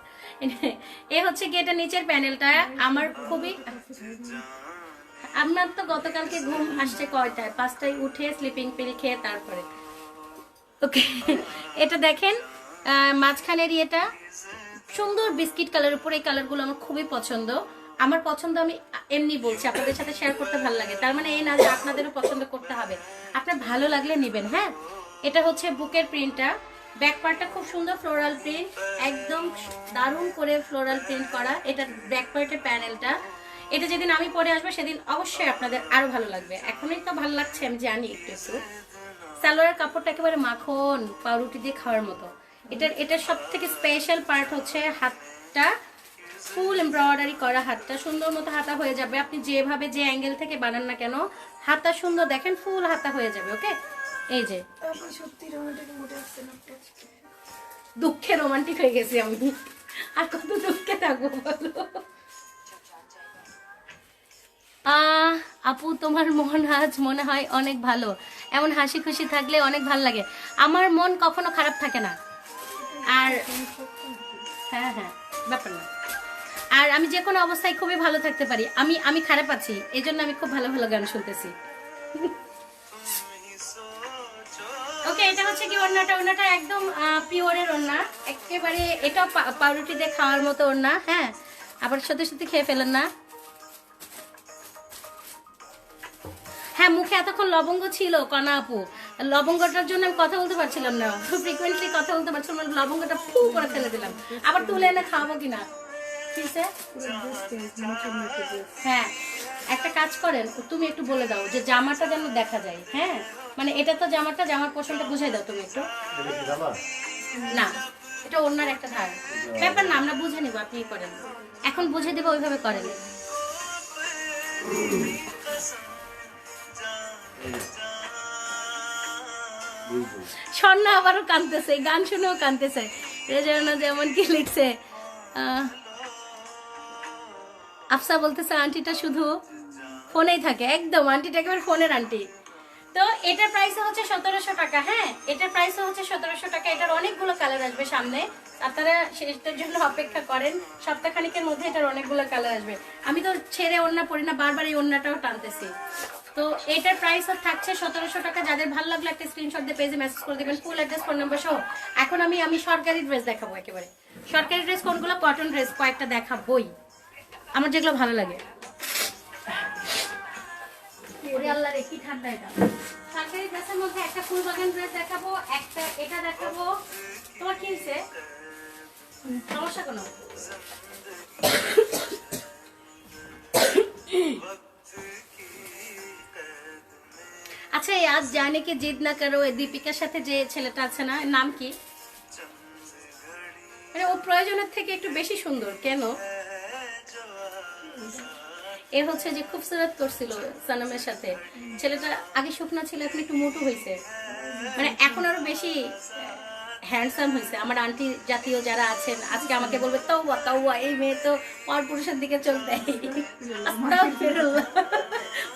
এ হচ্ছে কি, এটা নিচের প্যানেলটা আমার খুবই। আপনার তো গতকালকে ঘুম আসছে কয়টায়? 5টায় উঠে স্লিপিং পিল খেয়ে তারপরে। ওকে, এটা দেখেন মাঝখানের এটা সুন্দর বিস্কিট কালার উপর। এই কালারগুলো আমার খুবই পছন্দ। আমার পছন্দ আমি এমনি বলছি, আপনাদের সাথে শেয়ার করতে ভালো লাগে, তার মানে এই না যে আপনাদেরও পছন্দ করতে হবে। আপনার ভালো লাগলে নেবেন। হ্যাঁ, এটা হচ্ছে বুকের প্রিন্টটা। ব্যাক পার্টটা খুব সুন্দর ফ্লোরাল প্রিন্ট, একদম দারুণ করে ফ্লোরাল প্রিন্ট করা। এটা ব্যাক পার্টের প্যানেলটা। এটা যেদিন আমি পরে আসবো সেদিন অবশ্যই আপনাদের আরো ভালো লাগবে। এখনই তো ভালো লাগছে, আমি জানি একটু একটু। সালোয়ারের কাপড়টা একেবারে মাখন, পাউরুটি দিয়ে খাওয়ার মতো। এটার সব থেকে স্পেশাল পার্ট হচ্ছে হাতটা, ফুল এমব্রয়ডারি করা হাতটা। সুন্দর মতো হাতা হয়ে যাবে, আপনি যেভাবে যে অ্যাঙ্গেল থেকে বানান না কেন, হাতটা সুন্দর দেখেন, ফুল হাতা হয়ে যাবে। ওকে, এই যে দুঃখে রোমান্টিক হয়ে গেছি আমি। আর কত দুঃখে থাকবো বলো। আপু তোমার মন আজ মনে হয় অনেক ভালো। এমন হাসি খুশি থাকলে অনেক ভালো লাগে। আমার মন কখনো খারাপ থাকে না। আর হ্যাঁ, ব্যাপার না। আর আমি যে কোনো অবস্থায় খুবই ভালো থাকতে পারি। আমি খারাপ আছি, এই জন্য আমি খুব ভালো ভালো গান শুনতেছি। ওকে, এটা হচ্ছে কি ওড়নাটা একদম পিওরের ওড়না, একেবারে। এটাও পাউরুটি দিয়ে খাওয়ার মতো ওড়না। হ্যাঁ, আবার সত্যি সত্যি খেয়ে ফেলেন না। হ্যাঁ, মুখে এতক্ষণ লবঙ্গ ছিল কনা আপু, লবঙ্গটার জন্য আমি কথা বলতে পারছিলাম না, ফ্রিকোয়েন্টলি কথা বলতে পারছিলাম না। লবঙ্গটা ফু করে ফেলে দিলাম। আবার তুলে এনে খাওয়াবো কিনা? হ্যাঁ, একটা কাজ করেন, তুমি একটু বলে দাও যে জামাটা যেন দেখা যায়। হ্যাঁ, মানে এটা তো জামার পোর্শনটা বুঝাই দাও তুমি একটু। না, এটা ওনার একটা ধার, ব্যাপার না, আমরা বুঝে নিব, আপনি করেন। এখন বুঝে দেবো, ওইভাবে করেন। স্বর্ণা আবারও কাঁদতেছে, গান শুনেও কাঁদতেছে। রেজানা যেমন কি লিখছে, আফসা বলতেছে আন্টিটা শুধু ফোনেই থাকে। একদম, আন্টিটা একেবারে ফোনের আন্টি। তো এটার প্রাইস হচ্ছে 1700 টাকা। হ্যাঁ, এটার প্রাইস হচ্ছে 1700 টাকা। এটার অনেকগুলো কালার আসবে সামনে, আপনারা সেটার জন্য অপেক্ষা করেন। সপ্তাহখানিকের মধ্যে এটার অনেকগুলো কালার আসবে। আমি তো ছেড়ে ওড়না পরি না, বারবার এই ওড়নাটাও টানতেছি। তো এটার প্রাইস থাকছে 1700 টাকা। যাদের ভালো লাগলো একটা স্ক্রিনশট দিয়ে পেজে মেসেজ করে দিবেন, ফুল অ্যাড্রেস, ফোন নাম্বার সহ। এখন আমি সরকারি ড্রেস দেখাবো, একেবারে সরকারি ড্রেস কোনগুলো, কটন ড্রেস কয়েকটা দেখাবোই আমার যেগুলো ভালো লাগে। ওরে আল্লাহ রে, কি ঠান্ডা এটা। সরকারি ড্রেসের মধ্যে একটা ফুল বাগান ড্রেস দেখাবো, একটা এটা দেখাবো। তোমার কি হয়েছে, সমস্যা কোনো? আচ্ছা, আজ জানে কি জিদ না করো, দীপিকার সাথে যে ছেলেটা আছে না, নাম কি? মানে ও প্রয়োজনের থেকে একটু বেশি সুন্দর কেন? এ হচ্ছে যে খুবসুরত করছিল সানামের সাথে। ছেলেটা আগে শুকনা ছিল, এখন একটু মোটু হয়েছে, মানে এখন আরো বেশি হ্যান্ডসাম হয়েছে। আমার আন্টি জাতীয় যারা আছেন আজকে আমাকে বলবে, তাওয়া তাওয়া, এই মেয়ে তো পরপুরুষের দিকে চোখ দেয়।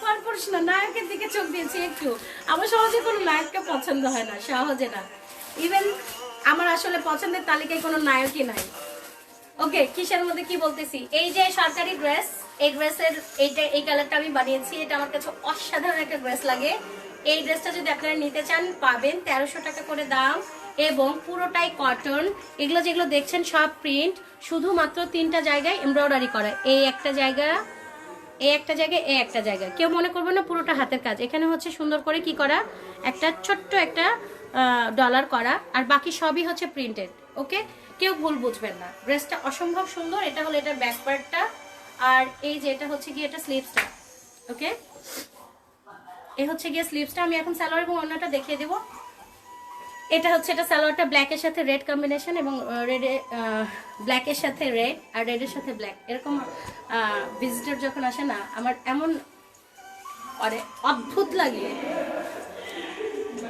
পরপুরুষ না, নায়কের দিকে চোখ দিয়েছি একটু। আমার সহজে কোনো নায়ককে পছন্দ হয় না, সহজে না। ইভেন আমার আসলে পছন্দের তালিকায় কোনো নায়কই নাই। ওকে, কিসের মধ্যে কি বলতেছি, এই যে সরকারি ড্রেস, এই ড্রেসের এই কালারটা আমি বানিয়েছি। এটা আমার কাছে অসাধারণ একটা ড্রেস লাগে। এই ড্রেসটা যদি আপনারা নিতে চান পাবেন 1300 টাকা করে দাম, এবং পুরোটাই কটন। এগুলো যেগুলো দেখছেন সব প্রিন্ট, শুধুমাত্র 3টা জায়গায় এমব্রয়ডারি করা। এই একটা জায়গা, এই একটা জায়গায়, এই একটা জায়গায়। কেউ মনে করবে না পুরোটা হাতের কাজ। এখানে হচ্ছে সুন্দর করে কি করা, একটা ছোট্ট একটা ডলার করা, আর বাকি সবই হচ্ছে প্রিন্টেড। ওকে, কেউ ভুল বুঝবেন না, ড্রেসটা অসম্ভব সুন্দর। এটা হলো এটার ব্যাক পার্টটা, আর এই যে এটা হচ্ছে গিয়ে এটা স্লিভসটা। ওকে, এই হচ্ছে গিয়ে স্লিভসটা। আমি এখন সালোয়ার এবং ওড়নাটা দেখিয়ে দেবো। এটা হচ্ছে এটা সালোয়ারটা ব্ল্যাকের সাথে রেড কম্বিনেশন, এবং রেডে ব্ল্যাকের সাথে রেড আর রেডের সাথে ব্ল্যাক। এরকম ভিজিটর যখন আসে না, আমার এমন আরে অদ্ভুত লাগে।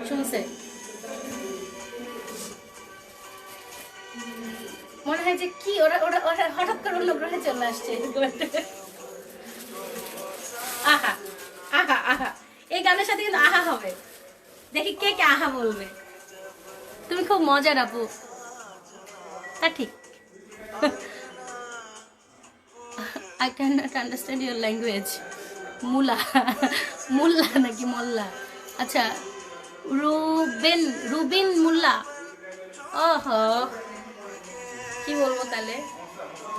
শুনছে, মনে হয় যে কি ওরা ওরা ওরা হঠাৎ করে অন্য গ্রহে চলে আসছে। আহা আহা আহা, এই গানের সাথে কিন্তু আহা হবে। দেখি কে কে আহা বলবে। তুমি খুব মজার আপু, তা ঠিক। I cannot understand your language. মুলা, মুল্লা নাকি মোল্লা? আচ্ছা, রুবিন মুল্লা। ওহো, কি বলবো তাহলে?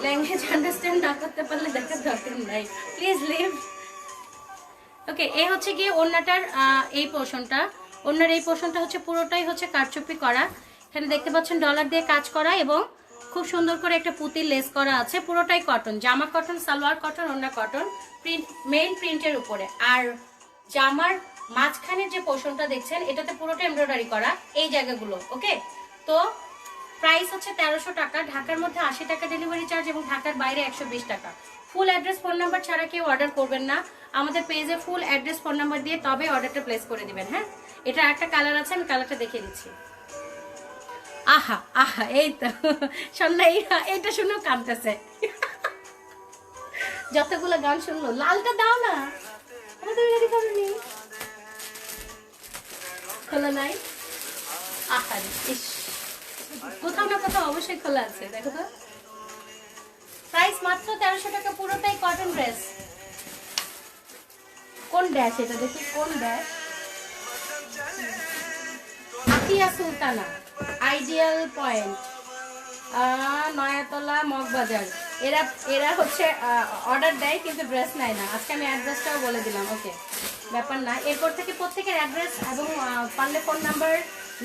ল্যাঙ্গুয়েজ আন্ডারস্ট্যান্ড না করতে পারলে দেখার দরকার নাই, প্লিজ লিভ। ওকে, এই হচ্ছে গিয়ে ওড়নাটার এই পোর্শনটা। ওড়নার এই পোর্শনটা হচ্ছে পুরোটাই হচ্ছে কারচুপি করা। এখানে দেখতে পাচ্ছেন ডলার দিয়ে কাজ করা, এবং খুব সুন্দর করে একটা পুঁতির লেস করা আছে। পুরোটাই কটন, জামা কটন, সালোয়ার কটন, ওড়না কটন, প্রিন্ট মেইন প্রিন্টের উপরে। আর জামার মাঝখানের যে পোর্শনটা দেখছেন, এটাতে পুরোটা এমব্রয়ডারি করা এই জায়গাগুলো। ওকে, তো প্রাইস হচ্ছে 1300 টাকা। ঢাকার মধ্যে 80 টাকা ডেলিভারি চার্জ, এবং ঢাকার বাইরে 120 টাকা। ফুল অ্যাড্রেস, ফোন নাম্বার ছাড়া কেউ অর্ডার করবেন না। আমাদের পেজে ফুল অ্যাড্রেস, ফোন নাম্বার দিয়ে তবে অর্ডারটা প্লেস করে দিবেন। হ্যাঁ, এটা একটা কালার আছে, আমি কালারটা দেখিয়ে দিচ্ছি। আহা আহা, এই তো সন্ধ্যা, এইটা শুনেও কাঁদতেছে। যতগুলো গান শুনলো, লালটা দাও না, আমাদের রেডি করেনি, খোলা নাই। আহা, ইস, কোথাও না কোথাও অবশ্যই খোলা আছে। দেখো তো, প্রাইস মাত্র 1300 টাকা, পুরোটাই কটন ড্রেস। কোন ড্যাশ এটা দেখি, কোন ড্যাশ? আতিয়া সুলতানা, আইডিয়াল পয়েন্ট, নয়াতলা, মগবাজার। এরা হচ্ছে অর্ডার দেয় কিন্তু ড্রেস নেয় না। আজকে আমি অ্যাড্রেসটাও বলে দিলাম। ওকে, ব্যাপার না। এরপর থেকে প্রত্যেকের অ্যাড্রেস এবং পারলে ফোন নাম্বার,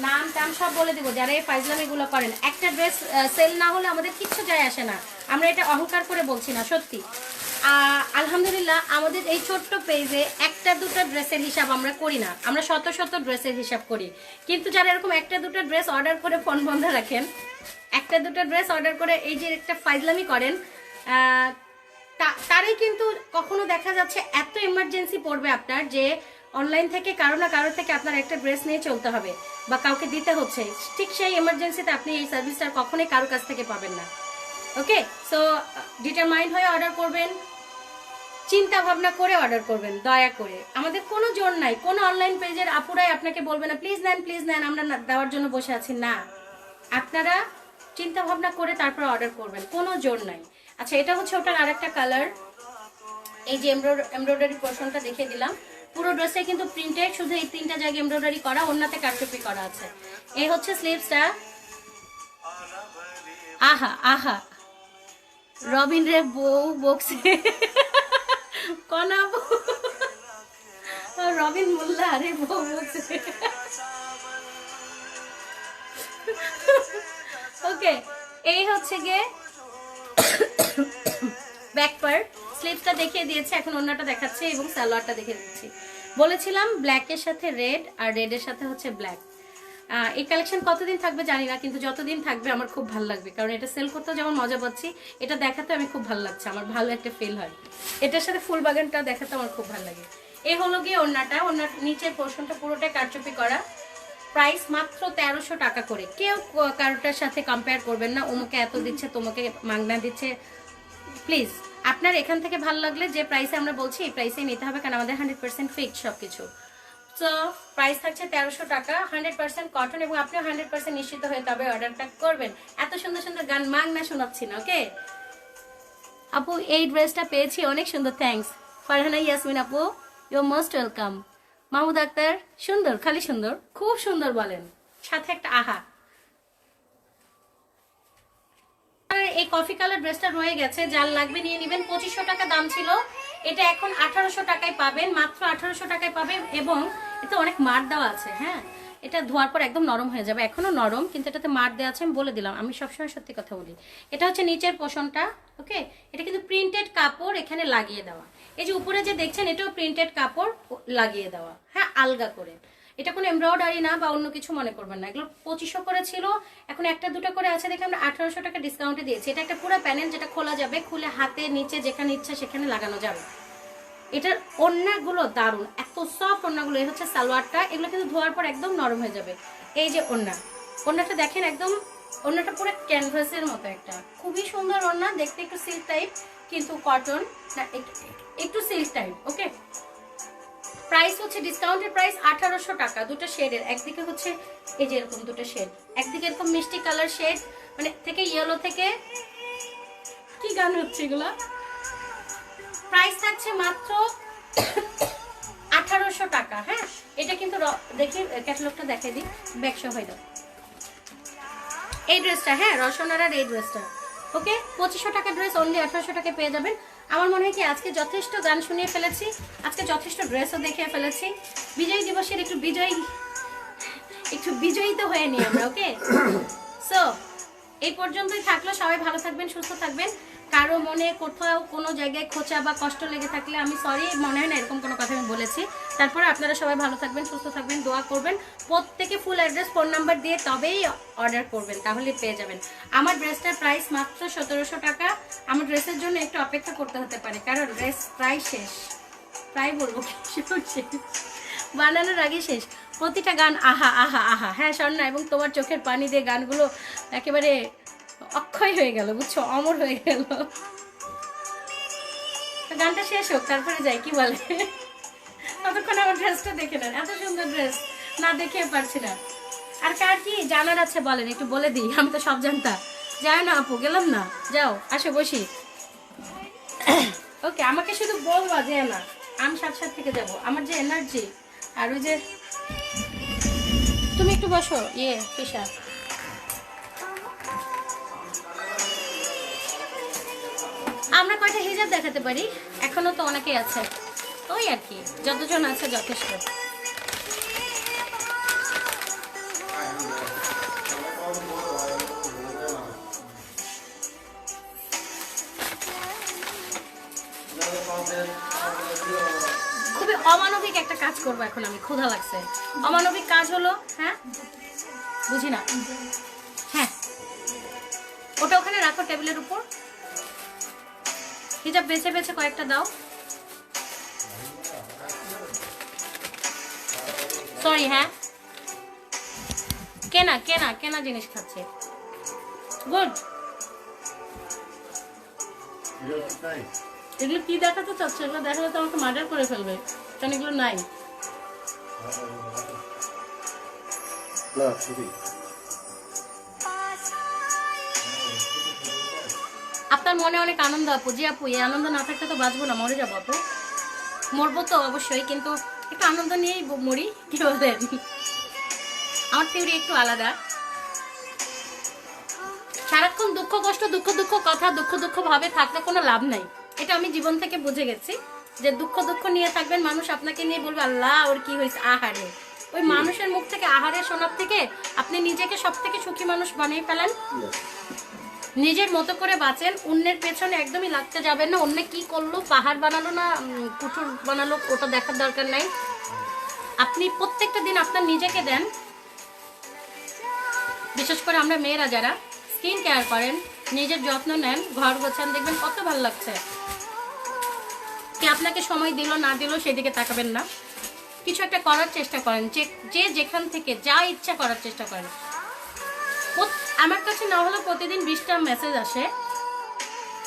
নাম টাম সব বলে দেবো, যারা এই ফাইজলামিগুলো করেন। একটা ড্রেস সেল না হলে আমাদের কিচ্ছু যায় আসে না, আমরা এটা অহংকার করে বলছি না, সত্যি। আলহামদুলিল্লাহ, আমাদের এই ছোট্ট পেজে একটা দুটো ড্রেসের হিসাব আমরা করি না, আমরা শত শত ড্রেসের হিসাব করি। কিন্তু যারা এরকম একটা দুটো ড্রেস অর্ডার করে ফোন বন্ধ রাখেন, একটা দুটো ড্রেস অর্ডার করে এই যে একটা ফাইজলামি করেন, তারাই কিন্তু কখনো দেখা যাচ্ছে এত এমার্জেন্সি পড়বে আপনার, যে অনলাইন থেকে কারো না কারো থেকে আপনার একটা ড্রেস নিয়ে চলতে হবে বা কাউকে দিতে হচ্ছে। ঠিক সেই এমার্জেন্সিতে আপনি এই সার্ভিসটা কখনোই কারো কাছ থেকে পাবেন না। ওকে, সো ডিটারমাইন্ড হয়ে অর্ডার করবেন। চিন্তা ভাবনা করে অর্ডার করবেন দয়া করে। আমাদের কোনো জোর নাই, কোনো অনলাইন পেজের আপুরাই আপনাকে বলবে না প্লিজ নেন আমরা দেওয়ার জন্য বসে আছি, না, আপনারা চিন্তা ভাবনা করে তারপর অর্ডার করবেন, কোনো জোর নাই। আচ্ছা, এটা হচ্ছে ওটার আরেকটা কালার। এই যে এমব্রয়ডারি পোর্শনটা দেখিয়ে দিলাম, পুরো ড্রেসে কিন্তু প্রিন্টেড, শুধু এই 3টা জায়গায় এমব্রয়ডারি করা, ওন্নাতে কারচুপি করা আছে। এই হচ্ছে স্লিভসটা। আহা আহা, রবিন রে বউ বকছে কনা বউ, রবিন মোল্লা রে বউ বকছে। ওকে, এই হচ্ছে গিয়ে ব্যাক পার্ট। স্লিভসটা দেখিয়ে দিয়েছে, এখন ওন্নাটা দেখাচ্ছে এবং সালোয়ারটা দেখিয়ে দিচ্ছি। বলেছিলাম ব্ল্যাকের সাথে রেড আর রেডের সাথে হচ্ছে ব্ল্যাক। এই কালেকশন কতদিন থাকবে জানি না, কিন্তু যতদিন থাকবে আমার খুব ভালো লাগবে, কারণ এটা সেল করতেও যেমন মজা পাচ্ছি, এটা দেখাতে আমি খুব ভালো লাগছে, আমার ভালো একটা ফিল হয়। এটার সাথে ফুল বাগানটা দেখাতে আমার খুব ভালো লাগে। এই হলো গিয়ে ওন্নাটা, ওন্নার নিচের পোর্শনটা পুরোটাই কারচুপি করা। প্রাইস মাত্র 1300 টাকা করে। কেউ কারোটার সাথে কম্পেয়ার করবেন না, অমুকে এত দিচ্ছে তোমাকে মাগনা দিচ্ছে, প্লিজ। আপনার এখান থেকে ভালো লাগলে যে প্রাইসে আমরা বলছি এই প্রাইসেই নিতে হবে, কারণ আমাদের 100% ফিক্সড সবকিছু। সো প্রাইস থাকছে 1300 টাকা, 100% কটন, এবং আপনিও 100% নিশ্চিত হয়ে তবে অর্ডারটা করবেন। এত সুন্দর সুন্দর গান মাগনা শোনাচ্ছি না, ওকে আপু। এই ড্রেসটা পেয়েছি, অনেক সুন্দর, থ্যাঙ্কস। ফারহানা ইয়াসমিন আপু, you most welcome. Mahmud Akhtar, সুন্দর, খালি সুন্দর, খুব সুন্দর বলেন, সাথে একটা আহা। এই কফি কালার ড্রেসটা রয়ে গেছে, যার লাগবে নিয়ে নেবেন। 2500 টাকা দাম ছিল, এটা এখন 1800 টাকায় পাবেন, মাত্র 1800 টাকায় পাবেন। এবং এতে অনেক মার দেওয়া আছে, হ্যাঁ, এটা ধোয়ার পর একদম নরম হয়ে যাবে, এখনো নরম, কিন্তু এটাতে মার দেওয়া আছে, আমি বলে দিলাম, আমি সবসময় সত্যি কথা বলি। এটা হচ্ছে নিচের পোর্শনটা, ওকে, এটা কিন্তু প্রিন্টেড কাপড় এখানে লাগিয়ে দেওয়া। এই যে উপরে যে দেখছেন, এটাও প্রিন্টেড কাপড় লাগিয়ে দেওয়া, হ্যাঁ, আলগা করে। এটা কোনো এমব্রয়ডারি না বা অন্য কিছু মনে করবেন না, এগুলো 2500 করে ছিল, এখন একটা দুটো করে আছে দেখে আমরা 1800 টাকা ডিসকাউন্টে দিয়েছি। এটা একটা পুরো প্যানেল, যেটা খোলা যাবে, খুলে হাতে নিচে যেখানে ইচ্ছা সেখানে লাগানো যাবে। এটার ওড়নাগুলো দারুণ, এত সফট ওড়নাগুলো। এই হচ্ছে সালোয়ারটা, এগুলো কিন্তু ধোয়ার পর একদম নরম হয়ে যাবে। এই যে ওড়নাটা দেখেন, একদম ওড়নাটা পুরো ক্যানভাসের মতো, একটা খুবই সুন্দর ওড়না দেখতে, একটু সিল্ক টাইপ, কিন্তু কটন না, একটু সিল্ক টাইপ, ওকে। প্রাইস হচ্ছে ডিসকাউন্টের প্রাইস 1800 টাকা, দুটো শেডের। একদিকে হচ্ছে এই যে এরকম দুটো শেড, একদিকে এরকম মিষ্টি কালার শেড, মানে থেকে ইয়েলো থেকে, কি গান হচ্ছে এগুলা। প্রাইস থাকছে মাত্র 1800 টাকা, হ্যাঁ। এটা কিন্তু দেখি ক্যাটালগটা দেখাই দিই, ব্যাকশো হয়ে দাও। এই ড্রেসটা, হ্যাঁ, রসনারার এই ড্রেসটা, ওকে, 2500 টাকা ড্রেস অনলি 1800 টাকা পেয়ে যাবেন। আমার মনে হয় কি আজকে যথেষ্ট গান শুনিয়ে ফেলেছি, আজকে যথেষ্ট ড্রেসও দেখিয়ে ফেলেছি। বিজয় দিবসের একটু বিজয়ী তো হয়ে নিই আমরা, ওকে। সো এই পর্যন্তই থাকলো, সবাই ভালো থাকবেন, সুস্থ থাকবেন। কারো মনে কোথাও কোনো জায়গায় খোঁচা বা কষ্ট লেগে থাকলে আমি সরি, মনে হয় না এরকম কোনো কথা আমি বলেছি। তারপরে আপনারা সবাই ভালো থাকবেন, সুস্থ থাকবেন, দোয়া করবেন। প্রত্যেকে ফুল অ্যাড্রেস, ফোন নাম্বার দিয়ে তবেই অর্ডার করবেন, তাহলে পেয়ে যাবেন। আমার ড্রেসটার প্রাইস মাত্র 1700 টাকা। আমার ড্রেসের জন্য একটু অপেক্ষা করতে হতে পারে, কারণ ড্রেস প্রায় শেষ, প্রায় বলবো শেষ, বানানোর আগে শেষ। প্রতিটা গান আহা আহা আহা, হ্যাঁ স্বর্ণা, এবং তোমার চোখের পানি দিয়ে গানগুলো একেবারে অক্ষয় হয়ে গেল, বুঝছো, অমর হয়ে গেল। গানটা শেষ হোক, তারপরে যাই, কি বলে। ততক্ষণ আমার ড্রেসটা দেখে নেন, এত সুন্দর ড্রেস, না দেখে পারছি না। আর কার কি জানার আছে বলেন, একটু বলে দিই, আমি তো সব জানতাম। যাই না আপু, গেলাম না, যাও, আসো বসি, ওকে। আমাকে শুধু বলবা যে না, আমি সাথে থেকে যাবো, আমার যে এনার্জি। আর ওই যে তুমি একটু বসো, ফিশা, আমরা কয়টা হিজাব দেখাতে পারি, এখনো তো অনেকেই আছে, ওই আর কি, যতজন আছে যথেষ্ট। খুবই অমানবিক একটা কাজ করবো এখন আমি, ক্ষুধা লাগছে। অমানবিক কাজ হলো, হ্যাঁ, বুঝি না, হ্যাঁ, ওটা ওখানে রাখো টেবিলের উপর। হিজাব বেছে বেছে কয়েকটা দাও, সরি, হ্যাঁ, কেনা কেনা কেনা জিনিস খাচ্ছে, গুড। এগুলো কি দেখাতে চাচ্ছ? এগুলো দেখালে তো আমাকে মার্ডার করে ফেলবে, কারণ এগুলো নাই। না ছবি আপনার মনে অনেক আনন্দ আপু। জি আপু, এই আনন্দ না থাকলে তো বাঁচবো না, মরে যাবো আপু। মরবো তো অবশ্যই, কিন্তু একটু আনন্দ নিয়েই মরি, কি বলেন? আমার থিওরি একটু আলাদা। সারাক্ষণ দুঃখ কষ্ট, দুঃখ দুঃখ কথা, দুঃখ দুঃখ ভাবে থাকলে কোনো লাভ নাই। এটা আমি জীবন থেকে বুঝে গেছি, যে দুঃখ দুঃখ নিয়ে থাকবেন, মানুষ আপনাকে নিয়ে বলবে আল্লাহ ওর কি হয়েছে, আহারে। ওই মানুষের মুখ থেকে আহারে শোনার থেকে আপনি নিজেকে সব থেকে সুখী মানুষ বানিয়ে ফেলেন, নিজের মতো করে বাঁচেন, অন্যের পেছনে একদমই লাগতে যাবেন না। অন্য কি করলো, পাহাড় বানালো না কুঠুর বানালো, ওটা দেখার দরকার নাই। আপনি প্রত্যেকটা দিন আপনার নিজেকে দেন। বিশেষ করে আমরা মেয়েরা যারা স্কিন কেয়ার করেন, নিজের যত্ন নেন, ঘর গোছান, দেখবেন কত ভালো লাগছে। কে আপনাকে সময় দিল না দিল সেদিকে তাকাবেন না, কিছু একটা করার চেষ্টা করেন, যে যেখান থেকে যা ইচ্ছা করার চেষ্টা করেন। আমার কাছে না হলে প্রতিদিন 20টা মেসেজ আসে,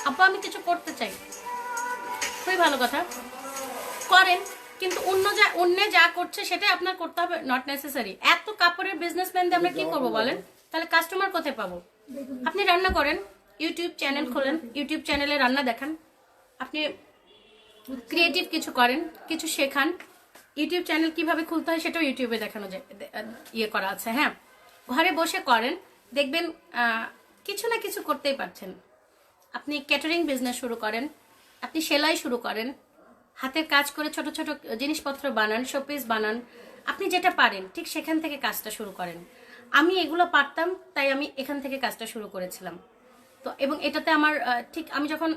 আপু আমি কিছু করতে চাই, খুবই ভালো কথা, করেন, কিন্তু অন্য যা করছে সেটাই আপনার করতে হবে, নট নেসেসারি। এত কাপড়ের বিজনেসম্যান দিয়ে আমরা কি করবো বলেন? তাহলে কাস্টমার কোথায় পাবো? আপনি রান্না করেন, ইউটিউব চ্যানেল খোলেন, ইউটিউব চ্যানেলে রান্না দেখান, আপনি ক্রিয়েটিভ কিছু করেন, কিছু শেখান। ইউটিউব চ্যানেল কিভাবে খুলতে হয় সেটাও ইউটিউবে দেখানো যায়, ইয়ে করা আছে। হ্যাঁ, ঘরে বসে করেন, দেখবেন কিছু না কিছু করতেই পারছেন। আপনি ক্যাটারিং বিজনেস শুরু করেন, আপনি সেলাই শুরু করেন, হাতের কাজ করে ছোট ছোট জিনিসপত্র বানান, শোপিস বানান, আপনি যেটা পারেন ঠিক সেখান থেকে কাজটা শুরু করেন। আমি এগুলো পারতাম, তাই আমি এখান থেকে কাজটা শুরু করেছিলাম। তো এবং এটাতে আমার ঠিক আমি যখন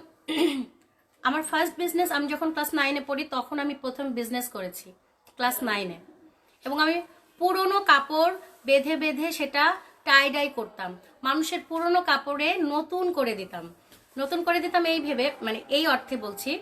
আমার ফার্স্ট বিজনেস, আমি যখন ক্লাস 9-এ পড়ি তখন আমি প্রথম বিজনেস করেছি, ক্লাস 9-এ। এবং আমি পুরনো কাপড় বেঁধে বেঁধে সেটা টাই ডাই করতাম, মানুষের পুরনো কাপড়ে নতুন করে দিতাম। নতুন করে দিতাম এই ভেবে, মানে এই অর্থে বলছি,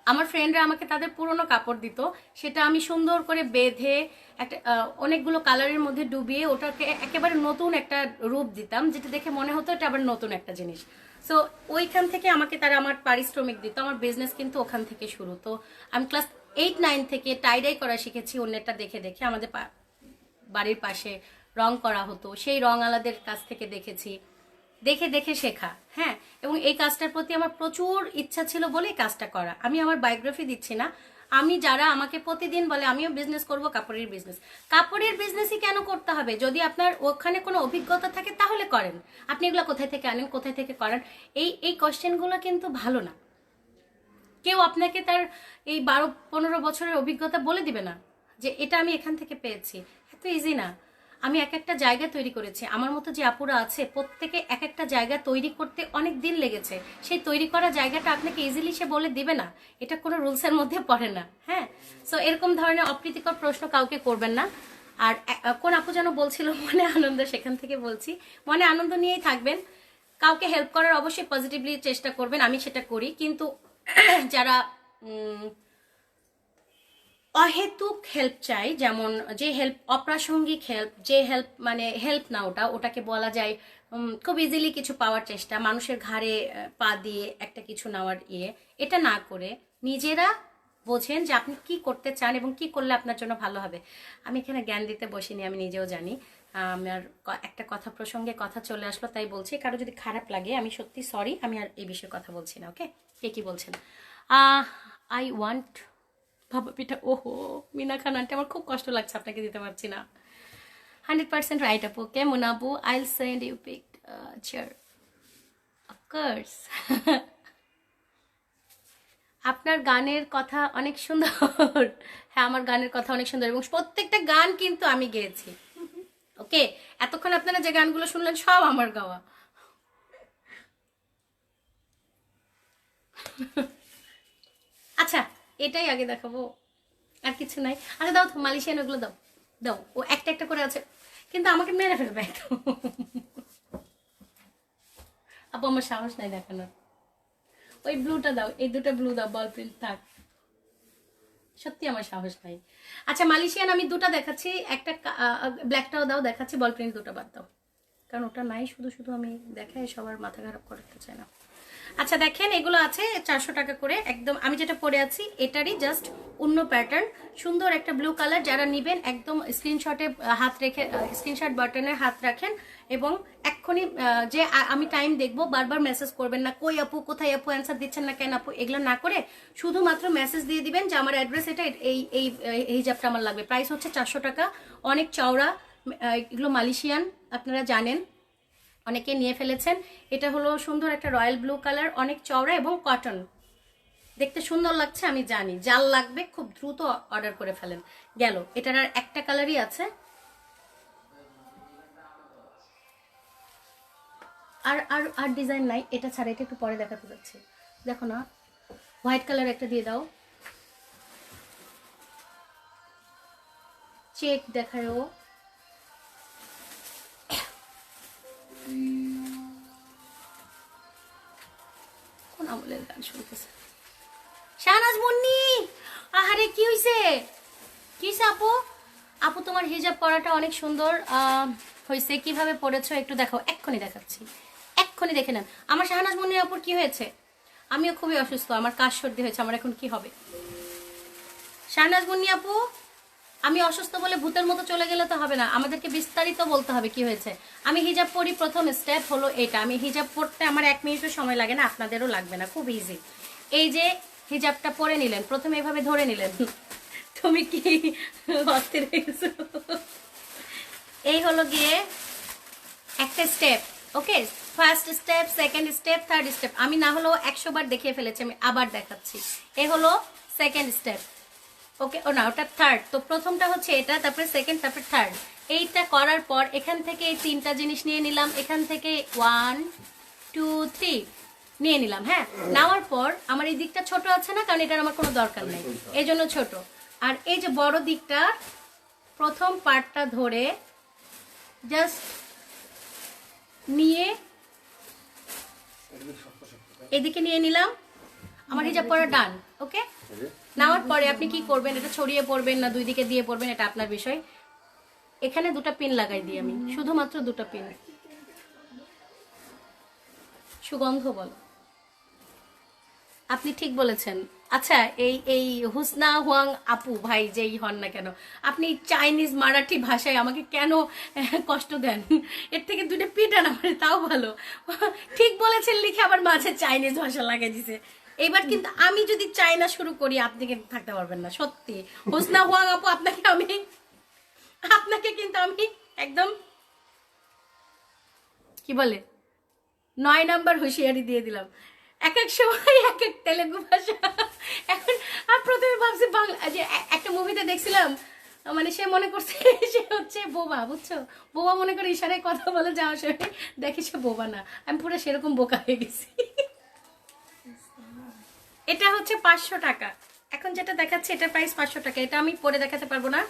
আমার ফ্রেন্ডরা আমাকে তাদের পুরনো কাপড় দিত, সেটা আমি সুন্দর করে বেঁধে একটা অনেকগুলো কালারের মধ্যে ডুবিয়ে ওটাকে একেবারে নতুন একটা রূপ দিতাম, যেটা দেখে মনে হতো এটা আবার নতুন একটা জিনিস। সো ওইখান থেকে আমাকে তারা আমার পারিশ্রমিক দিত, আমার বিজনেস কিন্তু ওখান থেকে শুরু। তো আমি ক্লাস 8-9 থেকে টাইডাই করা শিখেছি, অন্যটা দেখে দেখে। আমাদের বাড়ির পাশে রং করা হতো, সেই রং আলাদের কাছ থেকে দেখেছি, দেখে দেখে শেখা। হ্যাঁ, এবং এই কাজটার প্রতি আমার প্রচুর ইচ্ছা ছিল বলেই কাজটা করা। আমি আমার বায়োগ্রাফি দিচ্ছি না, আমি যারা আমাকে প্রতিদিন বলে আমিও বিজনেস করব, কাপড়ের বিজনেস, কাপড়ের বিজনেসই কেন করতে হবে? যদি আপনার ওখানে কোনো অভিজ্ঞতা থাকে তাহলে করেন। আপনি এগুলো কোথায় থেকে আনেন, কোথায় থেকে করেন, এই কোয়েশ্চেনগুলো কিন্তু ভালো না। কেউ আপনাকে তার এই 12-15 বছরের অভিজ্ঞতা বলে দিবে না যে এটা আমি এখান থেকে পেয়েছি। এত ইজি না। আমি এক একটা জায়গা তৈরি করেছি, আমার মতো যে আপুরা আছে প্রত্যেকে এক একটা জায়গা তৈরি করতে অনেক দিন লেগেছে। সেই তৈরি করা জায়গাটা আপনাকে ইজিলি সে বলে দিবে না, এটা কোনো রুলসের মধ্যে পড়ে না। হ্যাঁ, সো এরকম ধরনের অপ্রীতিকর প্রশ্ন কাউকে করবেন না। আর কোন আপু যেন বলছিল মনে আনন্দ, সেখান থেকে বলছি, মনে আনন্দ নিয়েই থাকবেন। কাউকে হেল্প করার অবশ্যই পজিটিভলি চেষ্টা করবেন, আমি সেটা করি। কিন্তু যারা অহেতুক হেল্প চাই, যেমন যে হেল্প অপ্রাসঙ্গিক হেল্প, যে হেল্প মানে হেল্প না, ওটাকে বলা যায় খুব ইজিলি কিছু পাওয়ার চেষ্টা, মানুষের ঘাড়ে পা দিয়ে একটা কিছু নেওয়ার এটা না করে নিজেরা বোঝেন যে আপনি কি করতে চান এবং কি করলে আপনার জন্য ভালো হবে। আমি এখানে জ্ঞান দিতে বসিনি, আমি নিজেও জানি। আমার একটা কথা প্রসঙ্গে কথা চলে আসলো তাই বলছি, কারো যদি খারাপ লাগে আমি সত্যি সরি, আমি আর এই বিষয়ে কথা বলছি না। ওকে, কে কি বলছেন? আই ওয়ান্ট ভাপা পিঠা। ওহো মিনা খান আন্টি, আমার খুব কষ্ট লাগছে, আপনাকে দিতে পারছি না। 100% রাইট আপু। কেমন আপু? আইল সেন্ড ইউ পিকচার অফকোর্স। আপনার গানের কথা অনেক সুন্দর। হ্যাঁ, আমার গানের কথা অনেক সুন্দর এবং প্রত্যেকটা গান কিন্তু আমি গেয়েছি। ওকে, এতক্ষণ আপনারা যে গানগুলো শুনলেন সব আমার গাওয়া। আচ্ছা, এটাই আগে দেখাবো, আর কিছু নাই। আচ্ছা দাও তো, মালয়েশিয়ান ওগুলো দাও, দাও। ও একটা একটা করে আছে, কিন্তু আমাকে মেরে ফেলবে একদম। আপু আমার সাহস নাই দেখানোর। ওই ব্লুটা দাও, এই দুটো ব্লু দাও, বল প্রিন্ট থাক। সত্যি আমার সাহস নাই। আচ্ছা মালয়েশিয়ান আমি দুটো দেখাচ্ছি, একটা ব্ল্যাকটাও দাও দেখাচ্ছি, বল প্রিন্ট দুটো বাদ দাও, কারণ ওটা নাই। শুধু শুধু আমি দেখাই সবার মাথা খারাপ করতে চাই না। আচ্ছা দেখেন এগুলো আছে 400 টাকা করে, একদম আমি যেটা পরে আছি এটারই জাস্ট অন্য প্যাটার্ন, সুন্দর একটা ব্লু কালার। যারা নিবেন একদম স্ক্রিনশটে হাত রেখে, স্ক্রিনশট বাটনে হাত রাখেন এবং এক্ষুনি যে আমি টাইম দেখবো, বারবার মেসেজ করবেন না কই আপু কোথায় আপু অ্যান্সার দিচ্ছেন না কেন আপু, এগুলো না করে শুধুমাত্র মেসেজ দিয়ে দিবেন যে আমার অ্যাড্রেস এটা, এই এই হিজাবটা আমার লাগবে। প্রাইস হচ্ছে 400 টাকা, অনেক চওড়া, এগুলো মালয়েশিয়ান আপনারা জানেন, অনেকে নিয়ে ফেলেছেন। এটা হলো সুন্দর একটা রয়্যাল ব্লু কালার, অনেক চওড়া এবং কটন, দেখতে সুন্দর লাগছে আমি জানি। জাল লাগবে খুব দ্রুত অর্ডার করে ফেলেন। গেল, এটার আর একটা কালারই আছে, আর আর আর ডিজাইন নাই, এটা ছাড়া এটা একটু পরে দেখাতে যাচ্ছি। দেখো না, হোয়াইট কালার একটা দিয়ে দাও, চেক দেখায় ও, কোন আমলের গান শুনতেছে? শাহনাজ মুন্নি, আহারে কি হইছে, কি হইছে আপু? আপু তোমার হিজাব পরাটা অনেক সুন্দর হয়েছে, কিভাবে পরেছো একটু দেখাও। এক্ষুনি দেখাচ্ছি, এক্ষুনি দেখে নেন। আমার শাহনাজ মুন্নি আপুর কি হয়েছে? আমিও খুবই অসুস্থ, আমার কাশ সর্দি হয়েছে, আমার এখন কি হবে? শাহনাজ মুন্নি আপু, আমি অসুস্থ বলে ভূতের মতো চলে গেলে তো হবে না, আমাদেরকে বিস্তারিত বলতে হবে কি হয়েছে। আমি হিজাব পরি, প্রথম স্টেপ হলো এটা। আমি হিজাব পরতে আমার 1 মিনিটও সময় লাগে না, আপনাদেরও লাগবে না, খুব ইজি। এই যে হিজাবটা পরে নিলেন, প্রথমে এভাবে ধরে নিলেন। তুমি কি অস্থির হয়ে গেছো? এই হলো গিয়ে একটা step, okay? First step, second step, third step. আমি না হলেও 100 বার দেখিয়ে ফেলেছি, আমি আবার দেখাচ্ছি। এই হলো সেকেন্ড স্টেপ, ওকে? ও না, ওটা থার্ড। তো প্রথমটা হচ্ছে এটা, তারপরে সেকেন্ড, তারপরে থার্ড। এইটা করার পর এখান থেকে এই 3টা জিনিস নিয়ে নিলাম, এখান থেকে 1 2 3 নিয়ে নিলাম। হ্যাঁ, নেওয়ার পর আমার এই দিকটা ছোট আছে না, কারণ এটার আমার কোনো দরকার নেই, এই জন্য ছোট। আর এই যে বড় দিকটা, প্রথম পার্টটা ধরে জাস্ট নিয়ে এদিকে নিয়ে নিলাম, আমার হিজাব পরা ডান, ওকে? নেওয়ার পরে আপনি কি করবেন, এটা ছড়িয়ে পড়বেন না দুই দিকে দিয়ে পড়বেন, এটা আপনার বিষয়। এখানে 2টা পিন লাগাই দিই আমি, শুধুমাত্র 2টা পিন। সুগন্ধ বল, আপনি ঠিক বলেছেন। আচ্ছা, এই হুসনা হুয়াং আপু ভাই যেই হন না কেন, আপনি চাইনিজ মারাঠি ভাষায় আমাকে কেন কষ্ট দেন? এর থেকে 2টা পিটা না মানে তাও ভালো। ঠিক বলেছেন লিখে আবার মাঝে চাইনিজ ভাষা লাগাই দিছে। এইবার কিন্তু আমি যদি চাইনা শুরু করি, আপনি কিন্তু থাকতে পারবেন না, সত্যি। হুসনা হুয়াং আপু, আপনাকে কিন্তু আমি একদম কি বলে 9 নাম্বার হুঁশিয়ারি দিয়ে দিলাম। এক এক সময় এক এক তেলেগু ভাষা। এখন আর প্রথমে ভাবছি বাংলা, যে একটা মুভিতে দেখছিলাম, মানে সে মনে করছে সে হচ্ছে বোবা, বুঝছো? বোবা মনে করে ইশারায় কথা বলে, যাওয়ার সময় দেখি সে বোবা না। আমি পুরো সেরকম বোকা হয়ে গেছি। এটা হচ্ছে 500 টাকা। এখন যেটা দেখাচ্ছে এটা প্রাইস 500 টাকা। এটা আমি পরে দেখাতে পারবো না,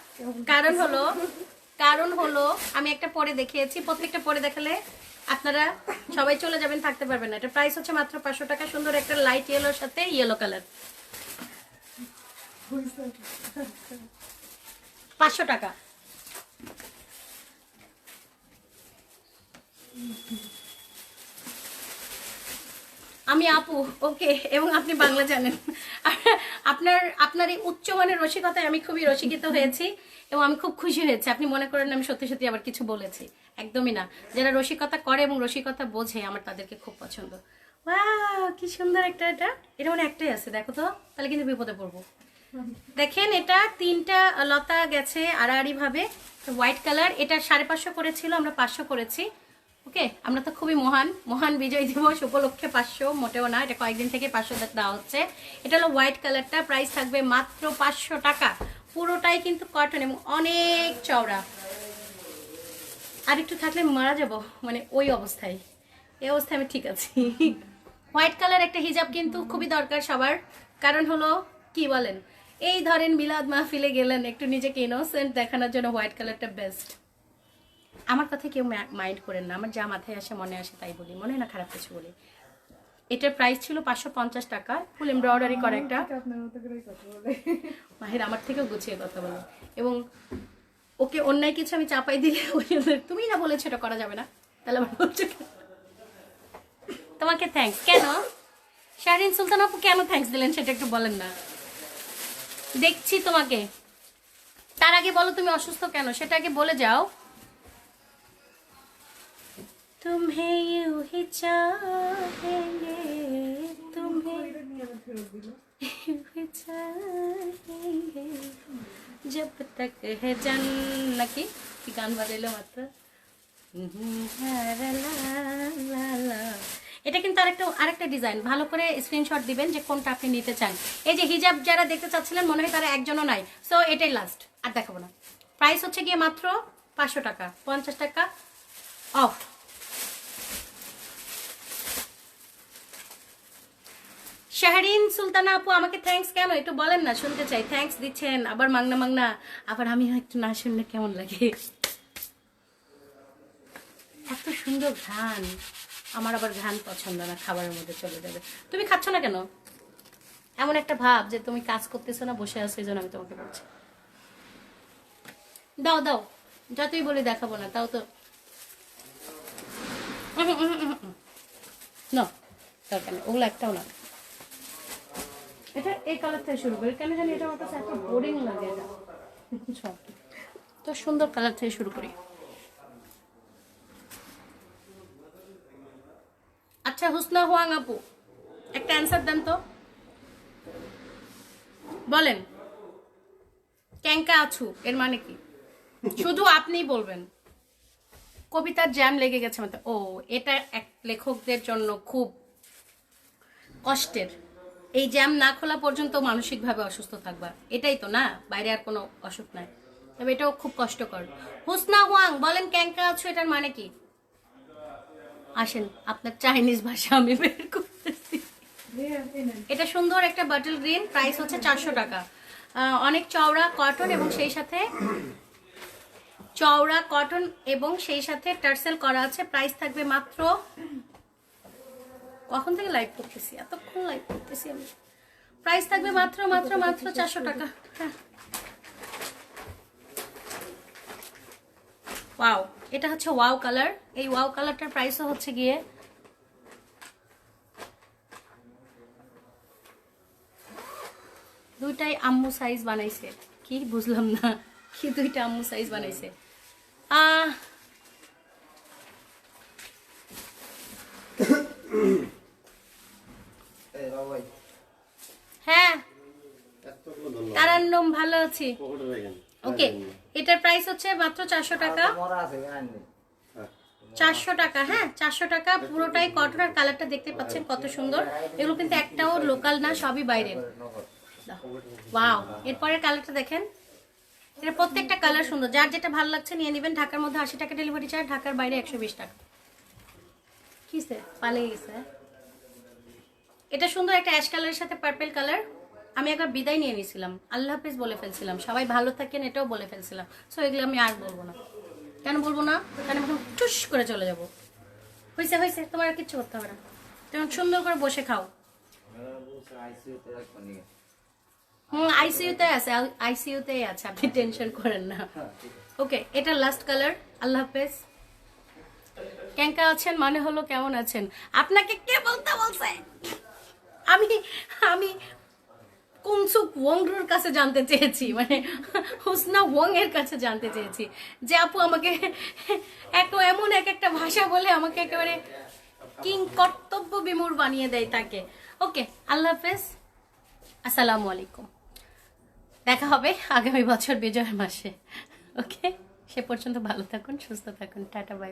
কারণ হলো আমি একটা পরে দেখিয়েছি, প্রত্যেকটা পরে দেখালে আপনারা সবাই চলে যাবেন, থাকতে পারবেন না। এটা প্রাইস হচ্ছে মাত্র 500 টাকা। সুন্দর একটা লাইট ইয়েলোর সাথে ইয়েলো কালার, 500 টাকা। আমি আপু, ওকে? এবং আপনি বাংলা জানেন। আপনার এই উচ্চমানের রসিকতায় আমি খুবই রসিকিত হয়েছি এবং আমি খুব খুশি হয়েছি। আপনি মনে করেন আমি সত্যি সত্যি আবার কিছু বলেছি, একদমই না। যারা রসিকতা করে এবং রসিকতা বোঝে, আমার তাদেরকে খুব পছন্দ। ওয়াও, কি সুন্দর একটা, এটা মানে একটাই আছে, দেখো তো, তাহলে কিন্তু বিপদে পড়বো। দেখেন, এটা 3টা লতা গেছে আড়াআড়ি ভাবে, হোয়াইট কালার। এটা 550 করেছিল, আমরা 500 করেছি, ওকে? আমরা তো খুবই মহান বিজয় দিবস উপলক্ষে 500 মোটেও না, এটা কয়েকদিন থেকে 500 দেওয়া হচ্ছে। এটা হলো হোয়াইট কালারটা, প্রাইস থাকবে মাত্র 500 টাকা। পুরোটাই কিন্তু কটন এবং অনেক চওড়া। আর একটু থাকলে মারা যাব, মানে ওই অবস্থায়, এই অবস্থায় আমি ঠিক আছি। হোয়াইট কালার একটা হিজাব কিন্তু খুবই দরকার সবার, কারণ হলো কি বলেন, এই ধরেন মিলাদ মাহফিলে গেলেন, একটু নিজেকে ইনোসেন্ট দেখানোর জন্য হোয়াইট কালারটা বেস্ট। আমার কথা কেউ মাইন্ড করেন না, আমার যা মাথায় আসে মনে আসে তাই বলি, মনে হয় না খারাপ কিছু বলি। এটার প্রাইস ছিল 550 টাকা, ফুল এমব্রয়ডারি করা একটা। মাহির আমার থেকেও গুছিয়ে কথা বলে, এবং ওকে অন্যায় কিছু আমি চাপাই দিলে তুমি না বলেছো এটা করা যাবে না, তাহলে আমার বলছো তোমাকে থ্যাঙ্কস কেন? শাহরিন সুলতান আপু কেন থ্যাঙ্কস দিলেন সেটা একটু বলেন না, দেখছি তোমাকে। তার আগে বলো তুমি অসুস্থ কেন, সেটা আগে বলে যাও। तुम्हें यूं ही चाहेंगे, तुम्हें यूं ही चाहेंगे जब तक है जन्नत की গান বাজাইলো মাত্র। এটা কিন্তু আরেকটা ডিজাইন, ভালো করে স্ক্রিনশট দিবেন যে কোনটা আপনি নিতে চান। এই যে হিজাব যারা দেখতে চাচ্ছিলেন মনে হয় তারা একজনও নাই, সো এটাই লাস্ট, আর দেখাবো না। প্রাইস হচ্ছে গিয়ে মাত্র 500 টাকা, 50 টাকা অফ। শাহরিন সুলতানা আপু আমাকে থ্যাঙ্কস কেন একটু বলেন না, শুনতে চাই। থ্যাঙ্কস দিচ্ছেন আবার মাংনা মাংনা, আবার আমি একটু না শুনলে কেমন লাগে। এত সুন্দর ঘ্রাণ, আমার আবার ঘ্রাণ পছন্দ না, খাবারের মধ্যে চলে যাবে। তুমি খাচ্ছ না কেন? এমন একটা ভাব যে তুমি কাজ করতেছো না, বসে আছো, এই জন্য আমি তোমাকে বলছি। দাও দাও, যতই বলি দেখাবো না, তাও তো না, দরকার নেই, ওগুলো একটাও না। এটা এই কালার থেকে শুরু করি, কেন জানি এটা আমার কাছে এত বোরিং লাগে। এটা তো সুন্দর কালার থেকে শুরু করি। আচ্ছা হুসনা হুয়াং আপু একটা অ্যান্সার দেন তো, বলেন ক্যাঙ্কা আছু এর মানে কি? শুধু আপনিই বলবেন। কবিতার জ্যাম লেগে গেছে মতো। ও, এটা এক লেখকদের জন্য খুব কষ্টের। এই জ্যাম না খোলা পর্যন্ত মানসিকভাবে অসুস্থ থাকবা, এটাই তো না, বাইরে আর কোনো অসুখ নাই। তবে এটাও খুব কষ্টকর। হুসনা হুয়াং বলেন ক্যাঙ্কা আছু এটার মানে কি? আসেন আপনার চাইনিজ ভাষা আমি বের করতেছি। এটা সুন্দর একটা বাটল গ্রিন, প্রাইস হচ্ছে 400 টাকা। অনেক চওড়া কটন এবং সেই সাথে টার্সেল করা আছে। প্রাইস থাকবে মাত্র, কখন থেকে লাইভ করতেছি, এতক্ষণ লাইভ করতেছি আমি। প্রাইস থাকবে মাত্র 400 টাকা। হ্যাঁ, ওয়াও, এটা হচ্ছে ওয়াও কালার। এই ওয়াও কালারটার প্রাইসও হচ্ছে গিয়ে দুইটাই আম্মু সাইজ বানাইছে। কি বুঝলাম না, কি দুইটা আম্মু সাইজ বানাইছে? হ্যাঁ তারান্নম, ভালো আছি। ওকে, এটার প্রাইস হচ্ছে মাত্র 400 টাকা। 400 টাকা, হ্যাঁ 400 টাকা। পুরোটাই কটন আর কালারটা দেখতে পাচ্ছেন কত সুন্দর। এগুলো কিন্তু একটাও লোকাল না, সবই বাইরের। ওয়াও, এরপরের কালারটা দেখেন। এটা প্রত্যেকটা কালার সুন্দর, যার যেটা ভালো লাগছে নিয়ে নেবেন। ঢাকার মধ্যে 80 টাকা ডেলিভারি চার্জ, ঢাকার বাইরে 120 টাকা। কিসে পালিয়ে গেছে? এটা সুন্দর একটা অ্যাশ কালারের সাথে পার্পল কালার। আমি একবার বিদায় নিয়ে নিয়েছিলাম, আল্লাহ হাফেজ বলে ফেলছিলাম, সবাই ভালো থাকেন এটাও বলে ফেলছিলাম। সো এগুলো আমি আর বলবো না। কেন বলবো না? কারণ আমি টুস করে চলে যাবো। হয়েছে হয়েছে, তোমার আর কিচ্ছু করতে হবে না, তুমি সুন্দর করে বসে খাও। আইসিইউতেই আছে, আপনি টেনশন করেন না। ওকে, এটা লাস্ট কালার। আল্লাহ হাফেজ। ক্যাঙ্কা আছেন মানে হলো কেমন আছেন? আপনাকে কে বলতে বলছে? আমি কুনসুক ওয়াংরুর কাছে জানতে চেয়েছি, মানে হুসনা ওয়াং এর কাছে জানতে চেয়েছি যে আপু আমাকে এমন একটা ভাষা বলে আমাকে একেবারে কিং কর্তব্য বিমূঢ় বানিয়ে দেয় তাকে। ওকে, আল্লাহ হাফেজ, আসসালামু আলাইকুম। দেখা হবে আগামী বছর বিজয়ের মাসে। ওকে, সে পর্যন্ত ভালো থাকুন, সুস্থ থাকুন, টাটা বাই।